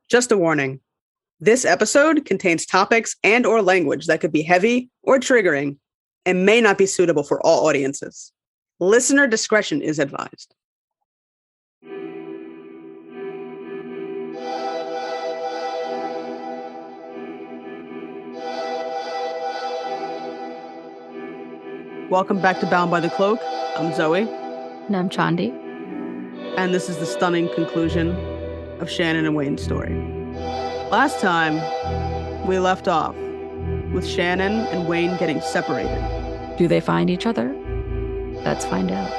Just a warning. This episode contains topics and or language that could be heavy or triggering and may not be suitable for all audiences. Listener discretion is advised. Welcome back to Bound by the Cloak. I'm Zoe. And I'm Chandi. And this is the stunning conclusion of Shannon and Wayne's story. Last time, we left off with Shannon and Wayne getting separated. Do they find each other? Let's find out.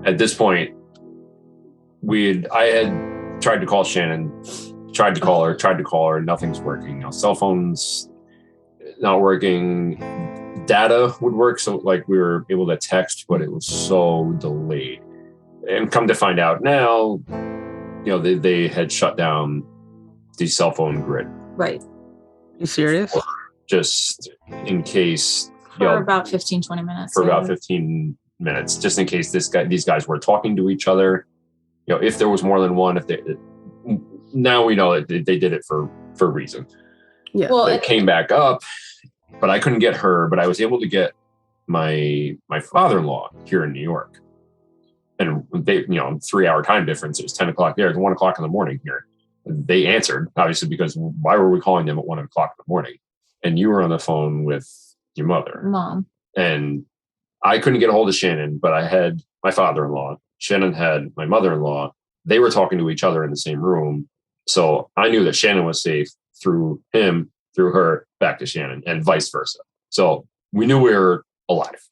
At this point, I had tried to call Shannon, tried to call her, nothing's working. Cell phones not working. Data would work, so like we were able to text, but it was so delayed. And come to find out now, they had shut down the cell phone grid. Right. You serious? Just in case. For about 15, 20 minutes. About 15 minutes, just in case these guys were talking to each other. If there was more than one, now we know that they did it for a reason. Yeah. Well, it came back up, but I couldn't get her, but I was able to get my father-in-law here in New York. And they, 3-hour time difference. It was 10 o'clock there. It's 1 o'clock in the morning here. They answered, obviously, because why were we calling them at 1 o'clock in the morning? And you were on the phone with your Mom. And I couldn't get a hold of Shannon, but I had my father-in-law. Shannon had my mother-in-law. They were talking to each other in the same room. So I knew that Shannon was safe through him, through her, back to Shannon, and vice versa. So we knew we were alive.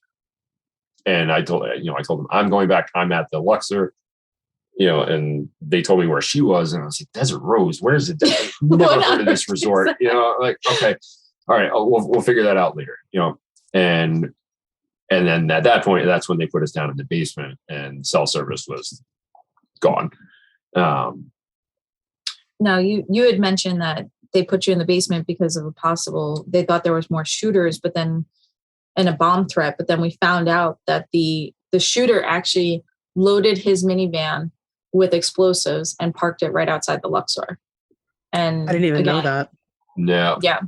And I told them, I'm going back. I'm at the Luxor, and they told me where she was. And I was like, Desert Rose, where's it? Never heard of this resort. Okay, all right, we'll figure that out later, And then at that point, that's when they put us down in the basement and cell service was gone. No, you had mentioned that they put you in the basement because of they thought there was more shooters, and a bomb threat. But then we found out that the shooter actually loaded his minivan with explosives and parked it right outside the Luxor. And I didn't even know that. No. Yeah.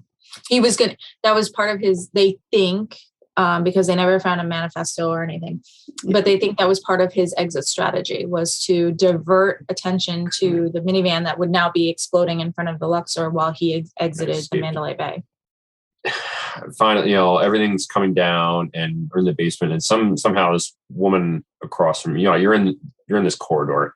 That was part of his, they think, because they never found a manifesto or anything, but they think that was part of his exit strategy, was to divert attention to the minivan that would now be exploding in front of the Luxor while he exited the Mandalay Bay. Finally, everything's coming down and we're in the basement, and somehow this woman across from you're in this corridor,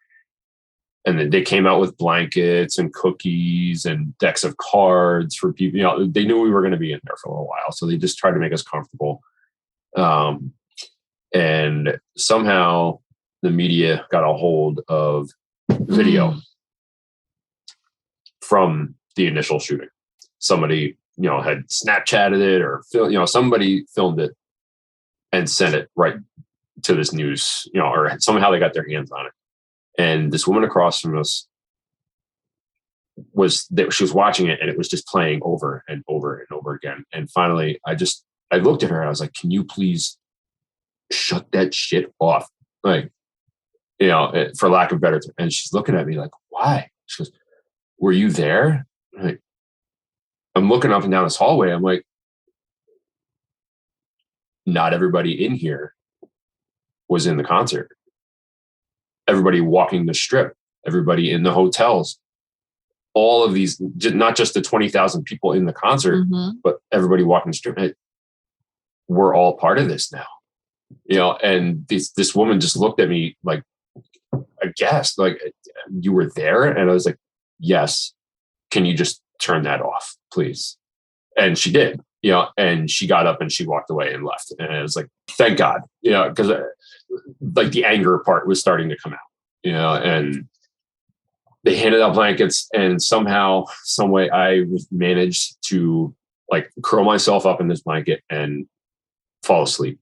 and they came out with blankets and cookies and decks of cards for people. They knew we were going to be in there for a little while, so they just tried to make us comfortable. And somehow the media got a hold of video from the initial shooting. Somebody, had Snapchatted it or somebody filmed it and sent it right to this news, or somehow they got their hands on it. And this woman across from us she was watching it, and it was just playing over and over and over again. And finally, I looked at her and I was like, "Can you please shut that shit off?" Like, for lack of better term. And she's looking at me like, "Why?" She goes, "Were you there?" I'm looking up and down this hallway. I'm like, not everybody in here was in the concert. Everybody walking the strip, everybody in the hotels, all of these, not just the 20,000 people in the concert, but everybody walking the strip. We're all part of this now, and this woman just looked at me like aghast, like, "You were there?" And I was like, "Yes. Can you just turn that off, please?" And she did, and she got up and she walked away and left. And I was like, thank God, because like the anger part was starting to come out, and they handed out blankets, and somehow, some way I managed to like curl myself up in this blanket and fall asleep.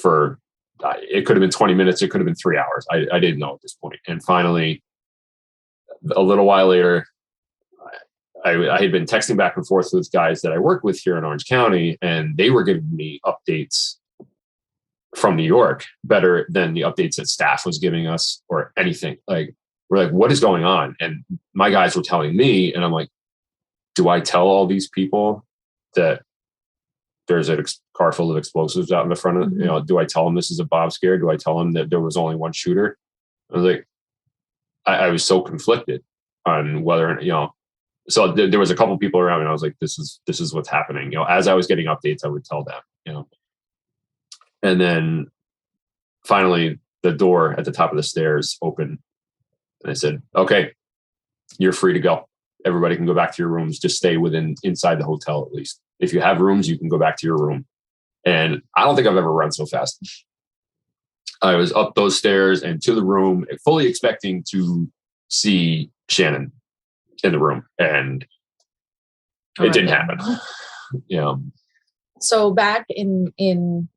for, it could have been 20 minutes. It could have been 3 hours. I didn't know at this point. And finally, a little while later, I had been texting back and forth with guys that I worked with here in Orange County, and they were giving me updates from New York better than the updates that staff was giving us or anything. Like, we're like, what is going on? And my guys were telling me, and I'm like, do I tell all these people that there's a car full of explosives out in the front of, do I tell them this is a bomb scare? Do I tell them that there was only one shooter? I was like, I was so conflicted on whether, so there was a couple people around me, and I was like, this is what's happening. As I was getting updates, I would tell them, and then finally the door at the top of the stairs opened, and I said, okay, you're free to go. Everybody can go back to your rooms. Just stay inside the hotel, at least. If you have rooms, you can go back to your room. And I don't think I've ever run so fast. I was up those stairs and to the room, fully expecting to see Shannon in the room, and it didn't happen. So back in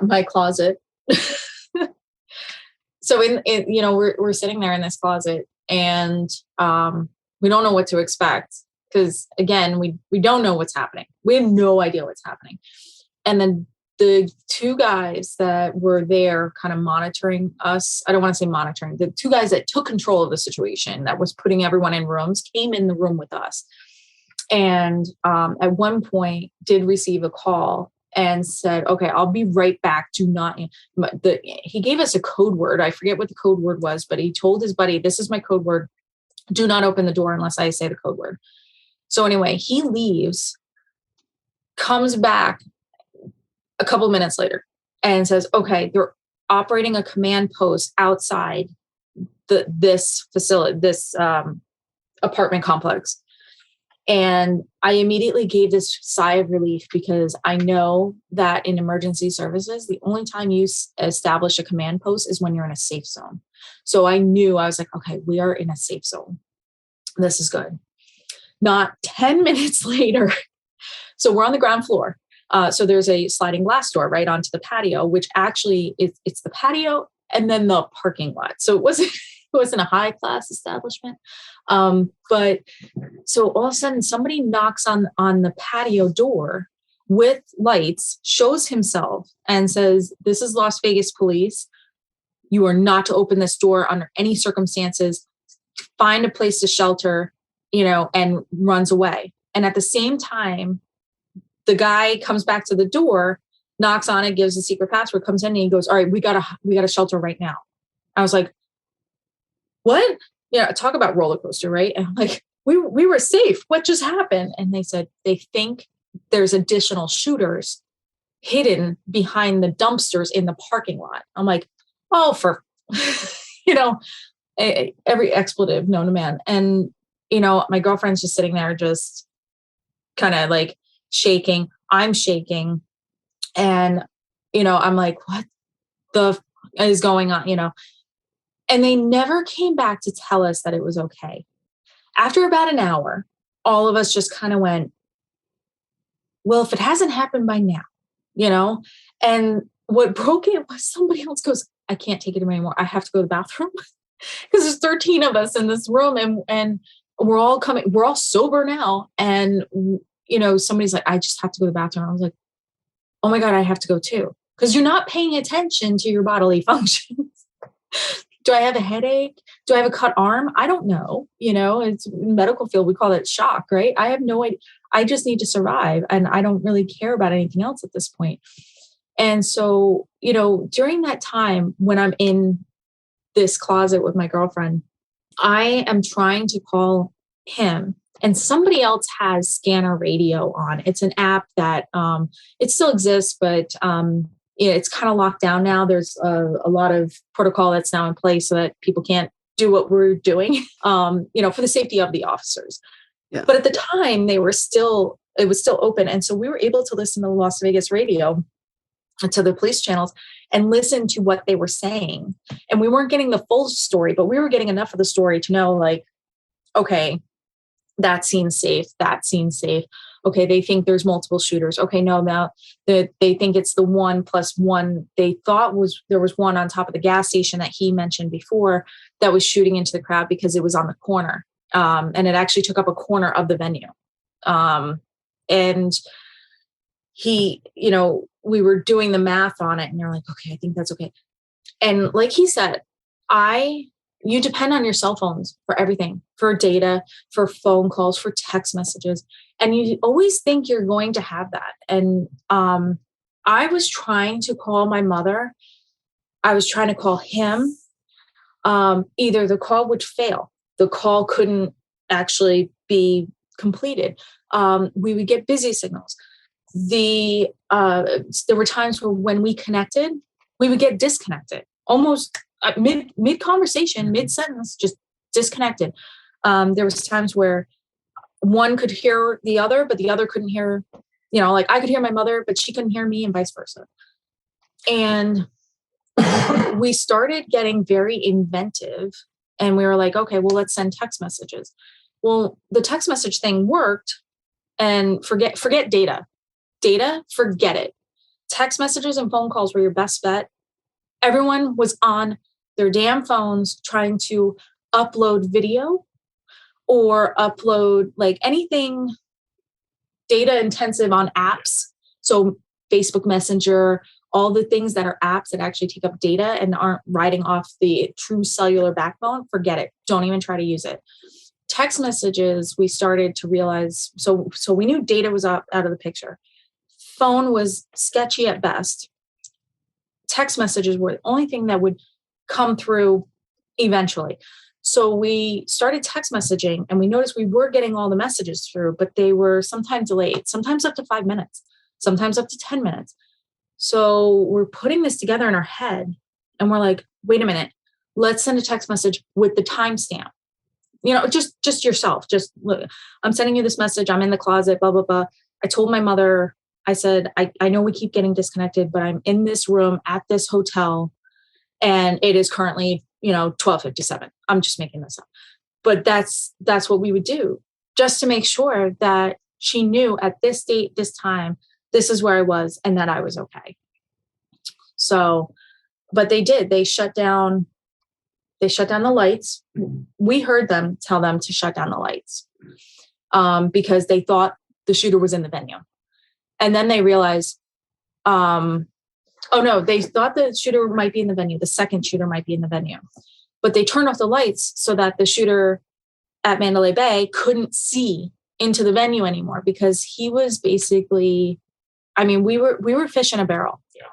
my closet. So we're sitting there in this closet, and we don't know what to expect, because again, we don't know what's happening. We have no idea what's happening. And then the two guys that were there kind of monitoring us, I don't want to say monitoring, the two guys that took control of the situation, that was putting everyone in rooms, came in the room with us. And at one point did receive a call and said, okay, I'll be right back. He gave us a code word. I forget what the code word was, but he told his buddy, this is my code word. Do not open the door unless I say the code word. So anyway, he leaves, comes back a couple minutes later and says, okay, they're operating a command post outside this facility, this apartment complex. And I immediately gave this sigh of relief, because I know that in emergency services, the only time you establish a command post is when you're in a safe zone. So I was like, okay, we are in a safe zone. This is good. Not 10 minutes later. So we're on the ground floor. So there's a sliding glass door right onto the patio, which actually it's the patio and then the parking lot. So it wasn't a high class establishment. But so all of a sudden somebody knocks on the patio door with lights, shows himself and says, this is Las Vegas police. You are not to open this door under any circumstances. Find a place to shelter, and runs away. And at the same time, the guy comes back to the door, knocks on it, gives a secret password, comes in, and he goes, all right, we gotta shelter right now. I was like, what? Talk about roller coaster, right? And I'm like, we were safe. What just happened? And they said they think there's additional shooters hidden behind the dumpsters in the parking lot. I'm like, oh, for every expletive known to man. And my girlfriend's just sitting there, just kind of like shaking. I'm shaking, and I'm like, what the is going on? And they never came back to tell us that it was okay. After about an hour, all of us just kind of went, well, if it hasn't happened by now, and what broke it was somebody else goes, I can't take it anymore. I have to go to the bathroom, because there's 13 of us in this room, and we're all sober now. And, somebody's like, I just have to go to the bathroom. I was like, oh my God, I have to go too. Because you're not paying attention to your bodily functions. Do I have a headache? Do I have a cut arm? I don't know. It's in the medical field. We call it shock, right? I have no idea. I just need to survive. And I don't really care about anything else at this point. And so, during that time when I'm in this closet with my girlfriend, I am trying to call him, and somebody else has Scanner Radio on. It's an app that it still exists, but it's kind of locked down now. There's a lot of protocol that's now in place so that people can't do what we're doing, for the safety of the officers. Yeah. But at the time, it was still open. And so we were able to listen to Las Vegas radio, to the police channels, and listen to what they were saying. And we weren't getting the full story, but we were getting enough of the story to know, like, okay, that seems safe. Okay, they think there's multiple shooters. Okay, no, now they think it's the 1+1. They thought there was one on top of the gas station that he mentioned before that was shooting into the crowd because it was on the corner. And it actually took up a corner of the venue. And he, we were doing the math on it and they're like, okay, I think that's okay. And like he said, you depend on your cell phones for everything, for data, for phone calls, for text messages. And you always think you're going to have that. And I was trying to call my mother. I was trying to call him. Either the call would fail. The call couldn't actually be completed. We would get busy signals. There were times where when we connected, we would get disconnected, almost mid conversation, mid sentence, just disconnected. There was times where one could hear the other, but the other couldn't hear. Like I could hear my mother, but she couldn't hear me, and vice versa. And we started getting very inventive, and we were like, okay, well, let's send text messages. Well, the text message thing worked, and forget data. Data, forget it. Text messages and phone calls were your best bet. Everyone was on their damn phones trying to upload video or upload like anything data intensive on apps. So Facebook Messenger, all the things that are apps that actually take up data and aren't riding off the true cellular backbone, forget it. Don't even try to use it. Text messages, we started to realize, so we knew data was out of the picture. Phone was sketchy at best. Text messages were the only thing that would come through eventually. So we started text messaging, and we noticed we were getting all the messages through, but they were sometimes delayed, sometimes up to 5 minutes, sometimes up to 10 minutes. So we're putting this together in our head, and we're like, wait a minute, let's send a text message with the timestamp. Just yourself. Just look, I'm sending you this message. I'm in the closet, blah, blah, blah. I told my mother, I said, I know we keep getting disconnected, but I'm in this room at this hotel, and it is currently, 12:57. I'm just making this up. But that's what we would do, just to make sure that she knew at this date, this time, this is where I was, and that I was okay. So, but they did. They shut down the lights. We heard them tell them to shut down the lights because they thought the shooter was in the venue. And then they realized, they thought the shooter might be in the venue. The second shooter might be in the venue. But they turned off the lights so that the shooter at Mandalay Bay couldn't see into the venue anymore, because he was basically, we were fish in a barrel. Yeah.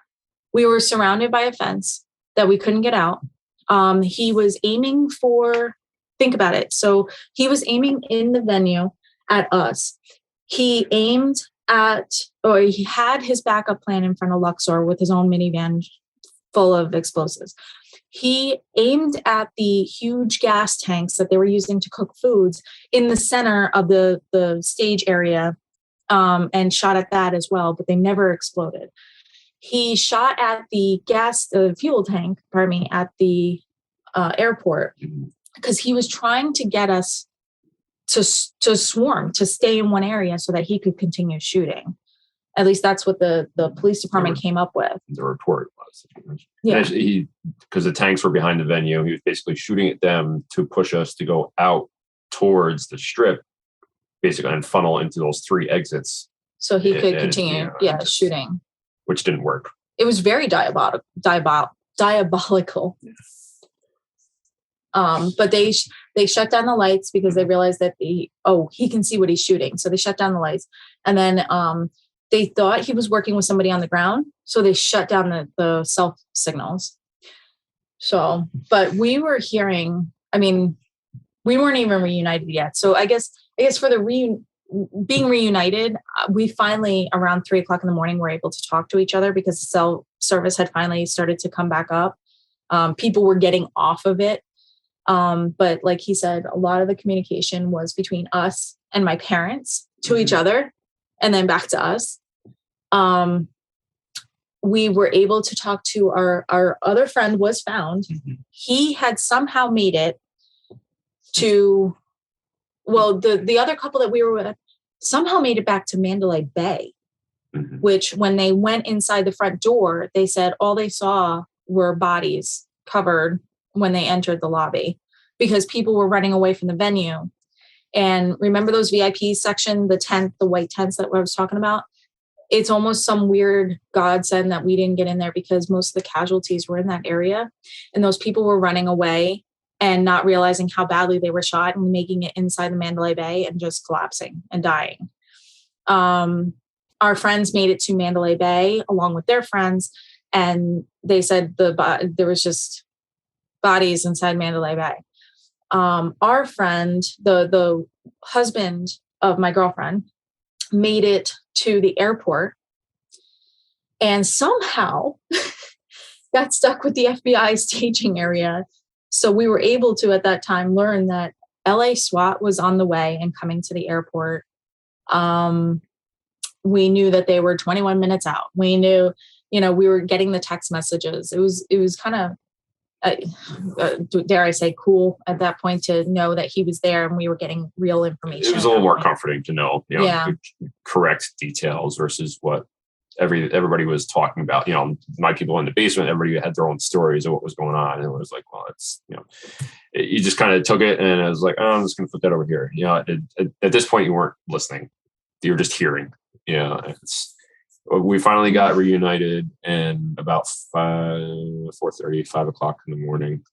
We were surrounded by a fence that we couldn't get out. He was aiming for, think about it. So he was aiming in the venue at us. He had his backup plan in front of Luxor with his own minivan full of explosives. He aimed at the huge gas tanks that they were using to cook foods in the center of the stage area, and shot at that as well, but they never exploded. He shot at the fuel tank, at the airport, because he was trying to get us to swarm, to stay in one area so that he could continue shooting. At least that's what the police department came up with. The report was. Yeah. Because the tanks were behind the venue, he was basically shooting at them to push us to go out towards the strip, basically, and funnel into those 3 exits. So he could continue, shooting. Which didn't work. It was very diabolical. But they shut down the lights because they realized that he can see what he's shooting. So they shut down the lights. And then they thought he was working with somebody on the ground. So they shut down the cell signals. So, but we were hearing, we weren't even reunited yet. So I guess for the being reunited, we finally, around 3:00 in the morning, were able to talk to each other because the cell service had finally started to come back up. People were getting off of it. But like he said, a lot of the communication was between us and my parents to each other, and then back to us. We were able to talk to our other friend was found. Mm-hmm. He had somehow made it to, the other couple that we were with, somehow made it back to Mandalay Bay, Mhm. which when they went inside the front door, they said all they saw were bodies covered when they entered the lobby because people were running away from the venue. And remember those VIP section, the white tents that I was talking about? It's almost some weird godsend that we didn't get in there because most of the casualties were in that area. And those people were running away and not realizing how badly they were shot and making it inside the Mandalay Bay and just collapsing and dying. Our friends made it to Mandalay Bay along with their friends. And they said there was just bodies inside Mandalay Bay. Our friend, the husband of my girlfriend, made it to the airport and somehow got stuck with the FBI staging area. So we were able to, at that time, learn that LA SWAT was on the way and coming to the airport. We knew that they were 21 minutes out. We knew, we were getting the text messages. It was kind of, dare I say, cool at that point to know that he was there and we were getting real information. It was a little more comforting to know, Yeah. the correct details versus what everybody was talking about. My people in the basement, everybody had their own stories of what was going on. And it was like, well, it's, you just kind of took it and I was like, oh, I'm just going to put that over here. At this point, you weren't listening. You were just hearing. We finally got reunited and about 4:30, 5 o'clock in the morning,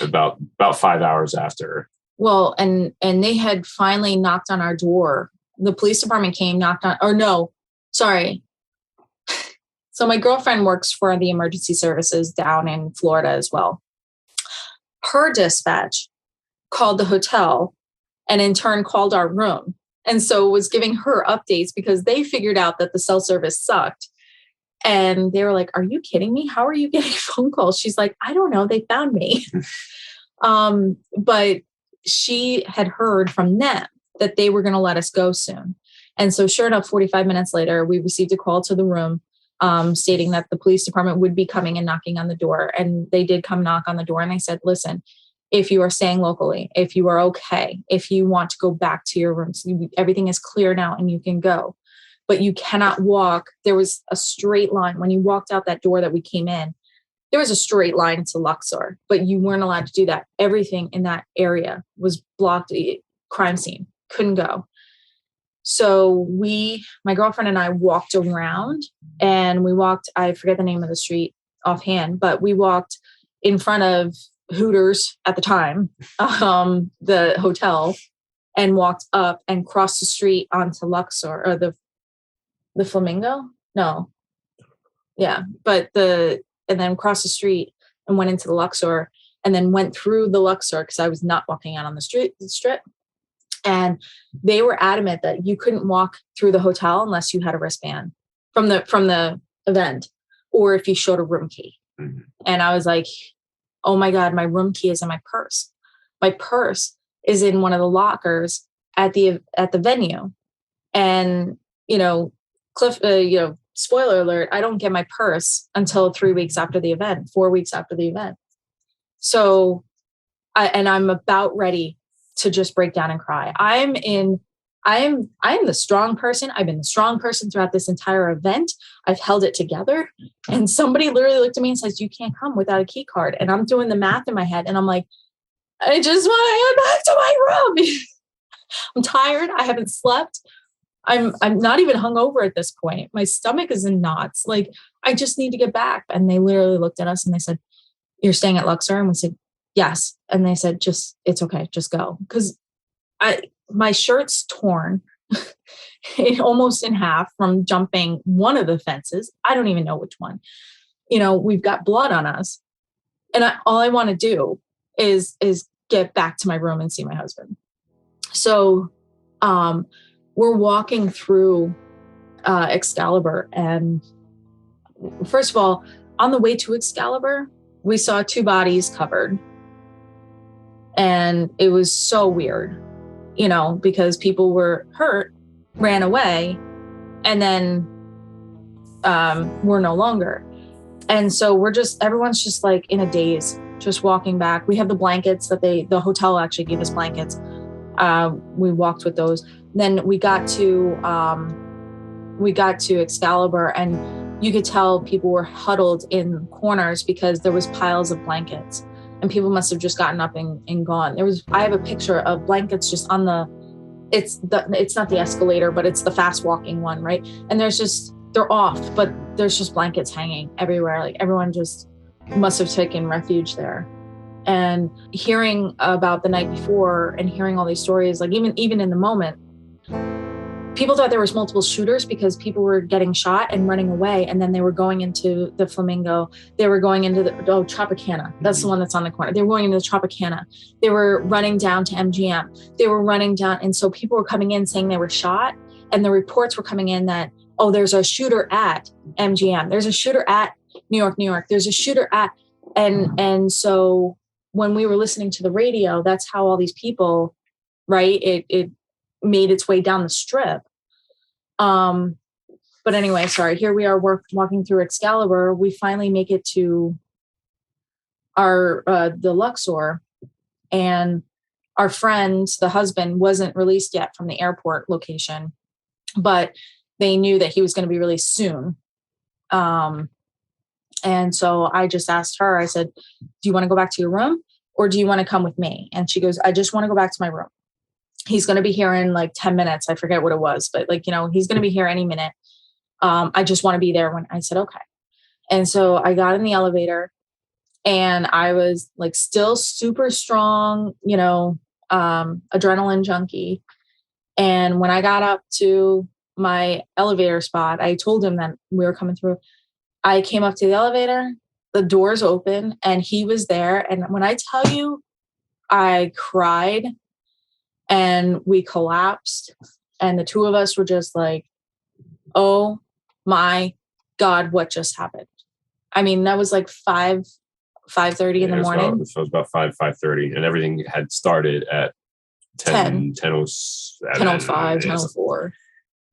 about 5 hours after. Well, and they had finally knocked on our door. The police department came, knocked on, or no, sorry. So my girlfriend works for the emergency services down in Florida as well. Her dispatch called the hotel and in turn called our room. And so was giving her updates because they figured out that the cell service sucked. And they were like, are you kidding me? How are you getting phone calls? She's like, I don't know. They found me. But she had heard from them that they were going to let us go soon. And so sure enough, 45 minutes later, we received a call to the room stating that the police department would be coming and knocking on the door. And they did come knock on the door and they said, listen, if you are staying locally, if you are okay, if you want to go back to your rooms, everything is clear now and you can go. But you cannot walk. There was a straight line. When you walked out that door that we came in, there was a straight line to Luxor, but you weren't allowed to do that. Everything in that area was blocked, crime scene, couldn't go. So my girlfriend and I walked around and I forget the name of the street offhand, but we walked in front of Hooters at the time, the hotel, and walked up and crossed the street onto Luxor or the Flamingo. No. Yeah. And then crossed the street and went into the Luxor and then went through the Luxor because I was not walking out on the strip. And they were adamant that you couldn't walk through the hotel unless you had a wristband from the event or if you showed a room key. Mm-hmm. And I was like, oh my God, my room key is in my purse. My purse is in one of the lockers at the venue. And, spoiler alert, I don't get my purse until 3 weeks after the event, 4 weeks after the event. So I'm about ready to just break down and cry. I am the strong person. I've been the strong person throughout this entire event. I've held it together. And somebody literally looked at me and says, you can't come without a key card. And I'm doing the math in my head. And I'm like, I just want to get back to my room. I'm tired. I haven't slept. I'm not even hungover at this point. My stomach is in knots. Like, I just need to get back. And they literally looked at us and they said, you're staying at Luxor? And we said, yes. And they said, it's okay. Just go. Because my shirt's torn almost in half from jumping one of the fences. I don't even know which one. We've got blood on us. And all I want to do is get back to my room and see my husband. So we're walking through Excalibur. And first of all, on the way to Excalibur, we saw 2 bodies covered. And it was so weird, because people were hurt, ran away, and then we're no longer. And so everyone's just like in a daze, just walking back. We have the blankets that the hotel actually gave us blankets. We walked with those. then we got to Excalibur, and you could tell people were huddled in corners because there was piles of blankets, and people must have just gotten up and gone. I have a picture of blankets just on it's not the escalator, but it's the fast walking one, right? And they're off, but there's just blankets hanging everywhere. Like everyone just must have taken refuge there. And hearing about the night before and hearing all these stories, like even in the moment, people thought there was multiple shooters because people were getting shot and running away. And then they were going into the Flamingo. They were going into the Tropicana. That's the one that's on the corner. They were going into the Tropicana. They were running down to MGM. They were running down. And so people were coming in saying they were shot. And the reports were coming in that, oh, there's a shooter at MGM. There's a shooter at New York. There's a shooter at, and so when we were listening to the radio, that's how all these people, right? It made its way down the strip. But anyway, sorry, here we are walking through Excalibur. We finally make it to the Luxor, and our friend, the husband, wasn't released yet from the airport location, but they knew that he was going to be released soon. And so I just asked her, I said, do you want to go back to your room or do you want to come with me? And she goes, I just want to go back to my room. He's going to be here in like 10 minutes. I forget what it was, but like, he's going to be here any minute. I just want to be there when I said, okay. And so I got in the elevator and I was like still super strong, adrenaline junkie. And when I got up to my elevator spot, I told him that we were coming through. I came up to the elevator, the doors open, and he was there. And when I tell you, I cried and we collapsed. And the two of us were just like, oh my God, what just happened? I mean, that was like 5:30 in the morning. So it was about 5:30, and everything had started at 10:05, 10:04.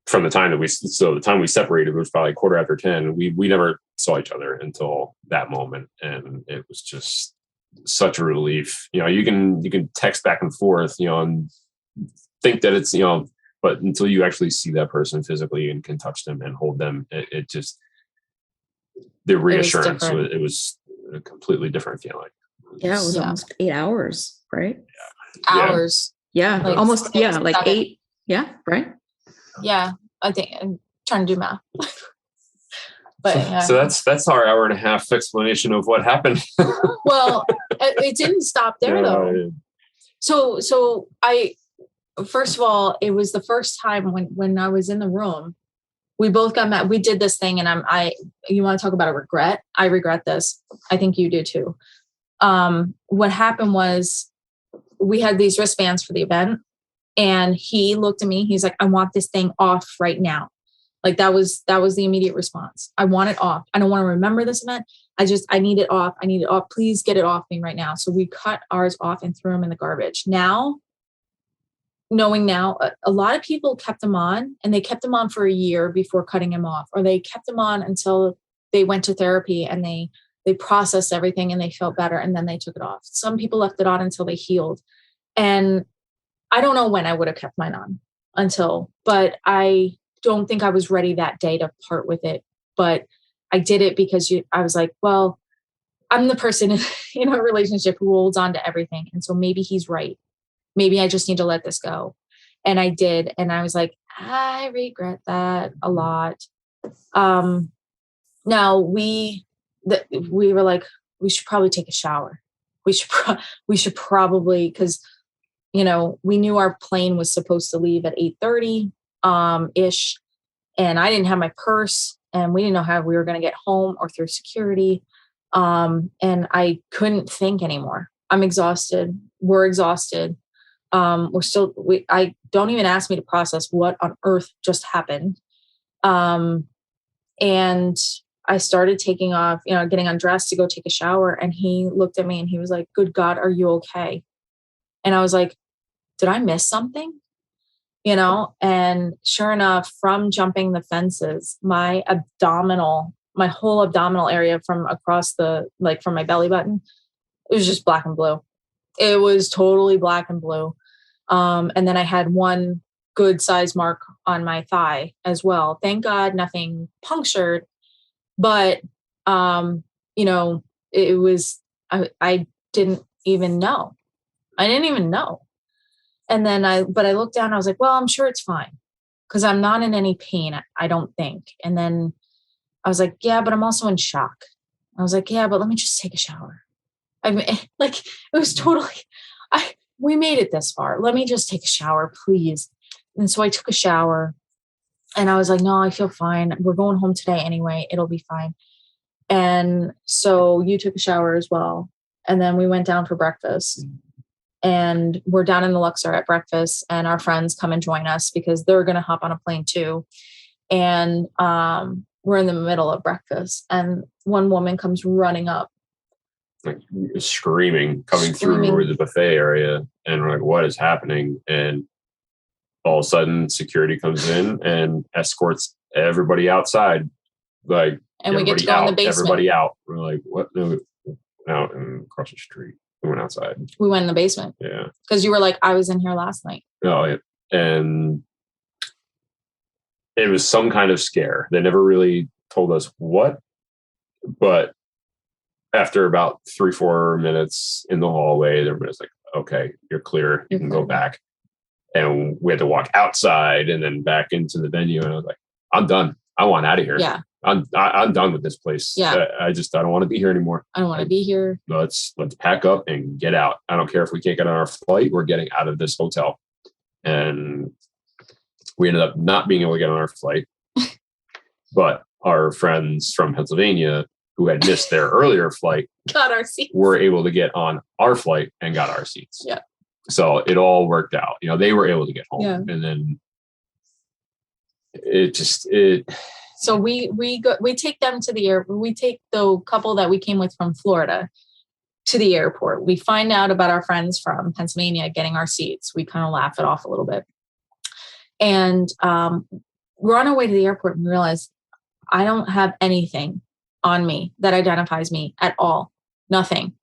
From the time the time we separated was probably 10:15. We never saw each other until that moment, and it was just such a relief. You can text back and forth, and think that it's but until you actually see that person physically and can touch them and hold them, it just the reassurance. It was a completely different feeling. Yeah, it was almost 8 hours, right? Yeah. Hours. Yeah, like almost. Yeah, like 7. 8. Yeah, right. Yeah, I think I'm trying to do math. But yeah. So that's our hour and a half explanation of what happened. Well, it didn't stop there though. Yeah. So first of all, it was the first time when I was in the room, we both got mad. We did this thing, and you want to talk about a regret? I regret this. I think you do too. What happened was we had these wristbands for the event, and he looked at me. He's like, I want this thing off right now. Like that was the immediate response. I want it off. I don't want to remember this event. I need it off. I need it off. Please get it off me right now. So we cut ours off and threw them in the garbage. Now, knowing now, a lot of people kept them on, and they kept them on for a year before cutting them off, or they kept them on until they went to therapy and they processed everything and they felt better, and then they took it off. Some people left it on until they healed. And I don't know when I would have kept mine on but I don't think I was ready that day to part with it. But I did it because I was like, well, I'm the person in a relationship who holds on to everything. And so maybe he's right. Maybe I just need to let this go. And I did. And I was like, I regret that a lot. Now we were like, we should probably take a shower. We should probably, because, we knew our plane was supposed to leave at 8:30 ish. And I didn't have my purse, and we didn't know how we were going to get home or through security. And I couldn't think anymore. I'm exhausted. We're exhausted. I don't even ask me to process what on earth just happened. And I started taking off, getting undressed to go take a shower. And he looked at me and he was like, good God, are you okay? And I was like, did I miss something? And sure enough, from jumping the fences, my whole abdominal area from across from my belly button, it was just black and blue. It was totally black and blue. And then I had one good size mark on my thigh as well. Thank God nothing punctured, but it was, I didn't even know. I didn't even know. And then I looked down, I was like, well, I'm sure it's fine because I'm not in any pain, I don't think. And then I was like, yeah, but I'm also in shock. I was like, yeah, but let me just take a shower. I mean, like, it was totally, we made it this far. Let me just take a shower, please. And so I took a shower and I was like, no, I feel fine. We're going home today anyway. It'll be fine. And so you took a shower as well. And then we went down for breakfast. And we're down in the Luxor at breakfast, and our friends come and join us because they're going to hop on a plane too. And we're in the middle of breakfast, and one woman comes running up, like screaming, coming through the buffet area, and we're like, what is happening? And all of a sudden security comes in and escorts everybody outside. Like, and we get to go in the basement. Everybody out. We're like, what? No, out and across the street. We went outside. We went in the basement. Yeah. Because you were like, I was in here last night. Oh, yeah. And it was some kind of scare. They never really told us what, but after about 3-4 minutes in the hallway, they were just like, okay, you're clear. You can go back. And we had to walk outside and then back into the venue. And I was like, I'm done. I want out of here. Yeah. I'm done with this place. Yeah. I don't want to be here anymore. I don't want to be here. Let's pack up and get out. I don't care if we can't get on our flight. We're getting out of this hotel. And we ended up not being able to get on our flight. But our friends from Pennsylvania who had missed their earlier flight got our seats. Were able to get on our flight and got our seats. Yeah. So it all worked out. They were able to get home. Yeah. And then it So we take them to the airport. We take the couple that we came with from Florida to the airport. We find out about our friends from Pennsylvania getting our seats. We kind of laugh it off a little bit. And we're on our way to the airport and we realize I don't have anything on me that identifies me at all. Nothing.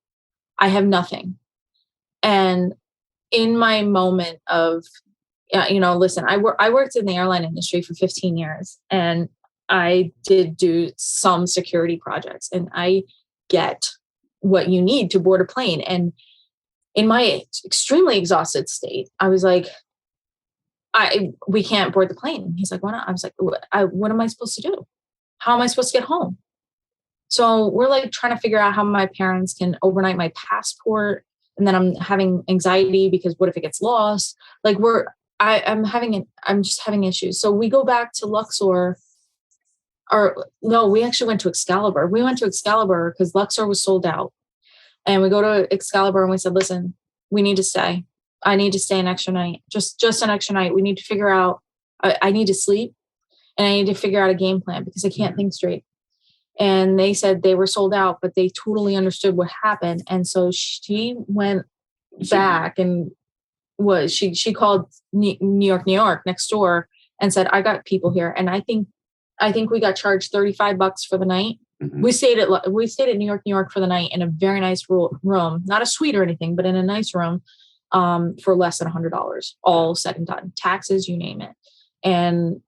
I have nothing. And in my moment of, listen, I worked in the airline industry for 15 years and I did do some security projects, and I get what you need to board a plane. And in my extremely exhausted state, I was like, we can't board the plane. He's like, why not? I was like, what am I supposed to do? How am I supposed to get home? So we're like trying to figure out how my parents can overnight my passport. And then I'm having anxiety because what if it gets lost? Like I'm just having issues. So we go back to Luxor. No, we actually went to Excalibur. We went to Excalibur because Luxor was sold out. And we go to Excalibur and we said, listen, we need to stay. I need to stay an extra night, just an extra night. We need to figure out, I need to sleep and I need to figure out a game plan because I can't think straight. And they said they were sold out, but they totally understood what happened. And so she went back and she called New York next door and said, I got people here. And I think we got charged $35 for the night. Mm-hmm. We stayed at New York for the night in a very nice room, not a suite or anything, but in a nice room for less than $100, all said and done, taxes, you name it. And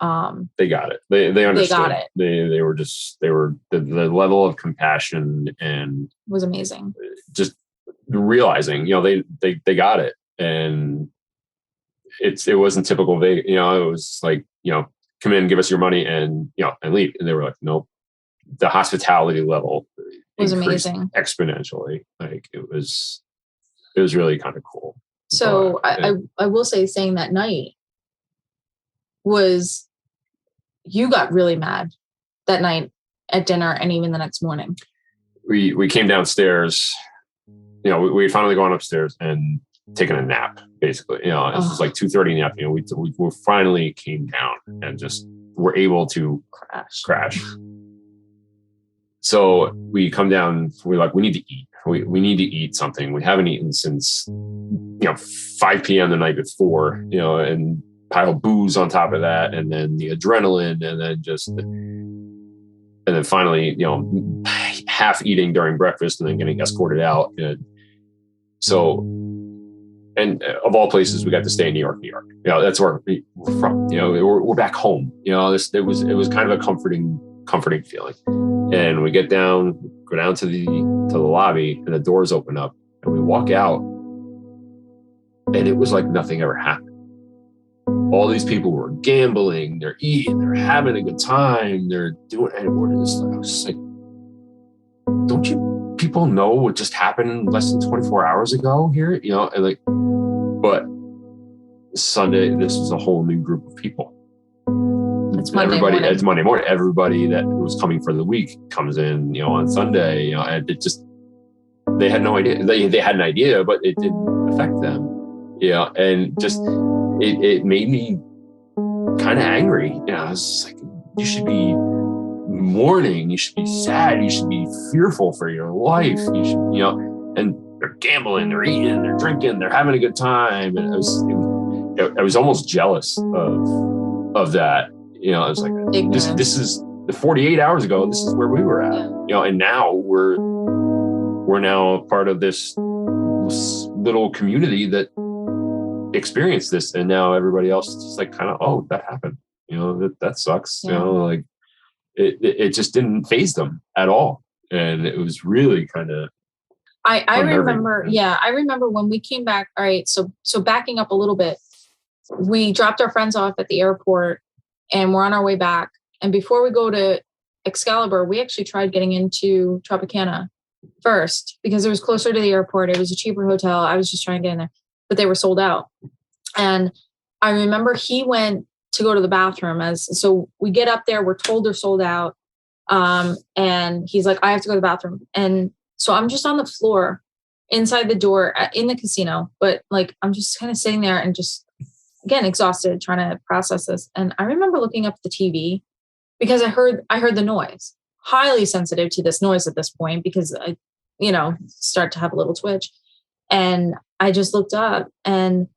they got it. They understood. They got it. They were the level of compassion and was amazing. Just realizing, they got it, and it wasn't typical. It was like, come in, give us your money, and and leave. And they were like, nope. The hospitality level was amazing, exponentially. Like it was really kind of cool. So I will say, saying that night was, you got really mad that night at dinner and even the next morning. We came downstairs. We finally gone upstairs and taken a nap. Basically, it was like 2:30 in the afternoon. We finally came down and just were able to crash. So we come down. We're like, we need to eat. We need to eat something. We haven't eaten since 5 p.m. the night before. And pile of booze on top of that, and then the adrenaline, and then finally, half eating during breakfast and then getting escorted out. And so And of all places, we got to stay in New York. That's where we're from. We're back home. It was kind of a comforting feeling. And we get down, go down to the lobby, and the doors open up, and we walk out, and it was like nothing ever happened. All these people were gambling, they're eating, they're having a good time, they're doing, and we're just, I was just like, don't you people know what just happened less than 24 hours ago here? And like, but Sunday, this was a whole new group of people. It's Monday morning. It's Monday morning. Everybody that was coming for the week comes in, on Sunday, and it just, they had no idea. They had an idea, but it didn't affect them. And just, it made me kind of angry. I was like, you should be mourning, you should be sad, you should be fearful for your life. You should, and they're gambling, they're eating, they're drinking, they're having a good time. And I was almost jealous of that. I was like, this is the 48 hours ago, this is where we were at. And now we're now part of this little community that experienced this, and now everybody else is just like, kind of, oh, that happened. That sucks. Like it just didn't faze them at all, and it was really kind of. I remember, I remember when we came back. All right, so backing up a little bit, we dropped our friends off at the airport, and we're on our way back. And before we go to Excalibur, we actually tried getting into Tropicana first because it was closer to the airport. It was a cheaper hotel. I was just trying to get in there, but they were sold out. And I remember he went to go to the bathroom. So we get up there, we're told they're sold out. And he's like, I have to go to the bathroom. And so I'm just on the floor inside the door in the casino, but like, I'm just kind of sitting there and just, again, exhausted, trying to process this. And I remember looking up at the TV because I heard the noise, highly sensitive to this noise at this point, because I, start to have a little twitch. And I just looked up and,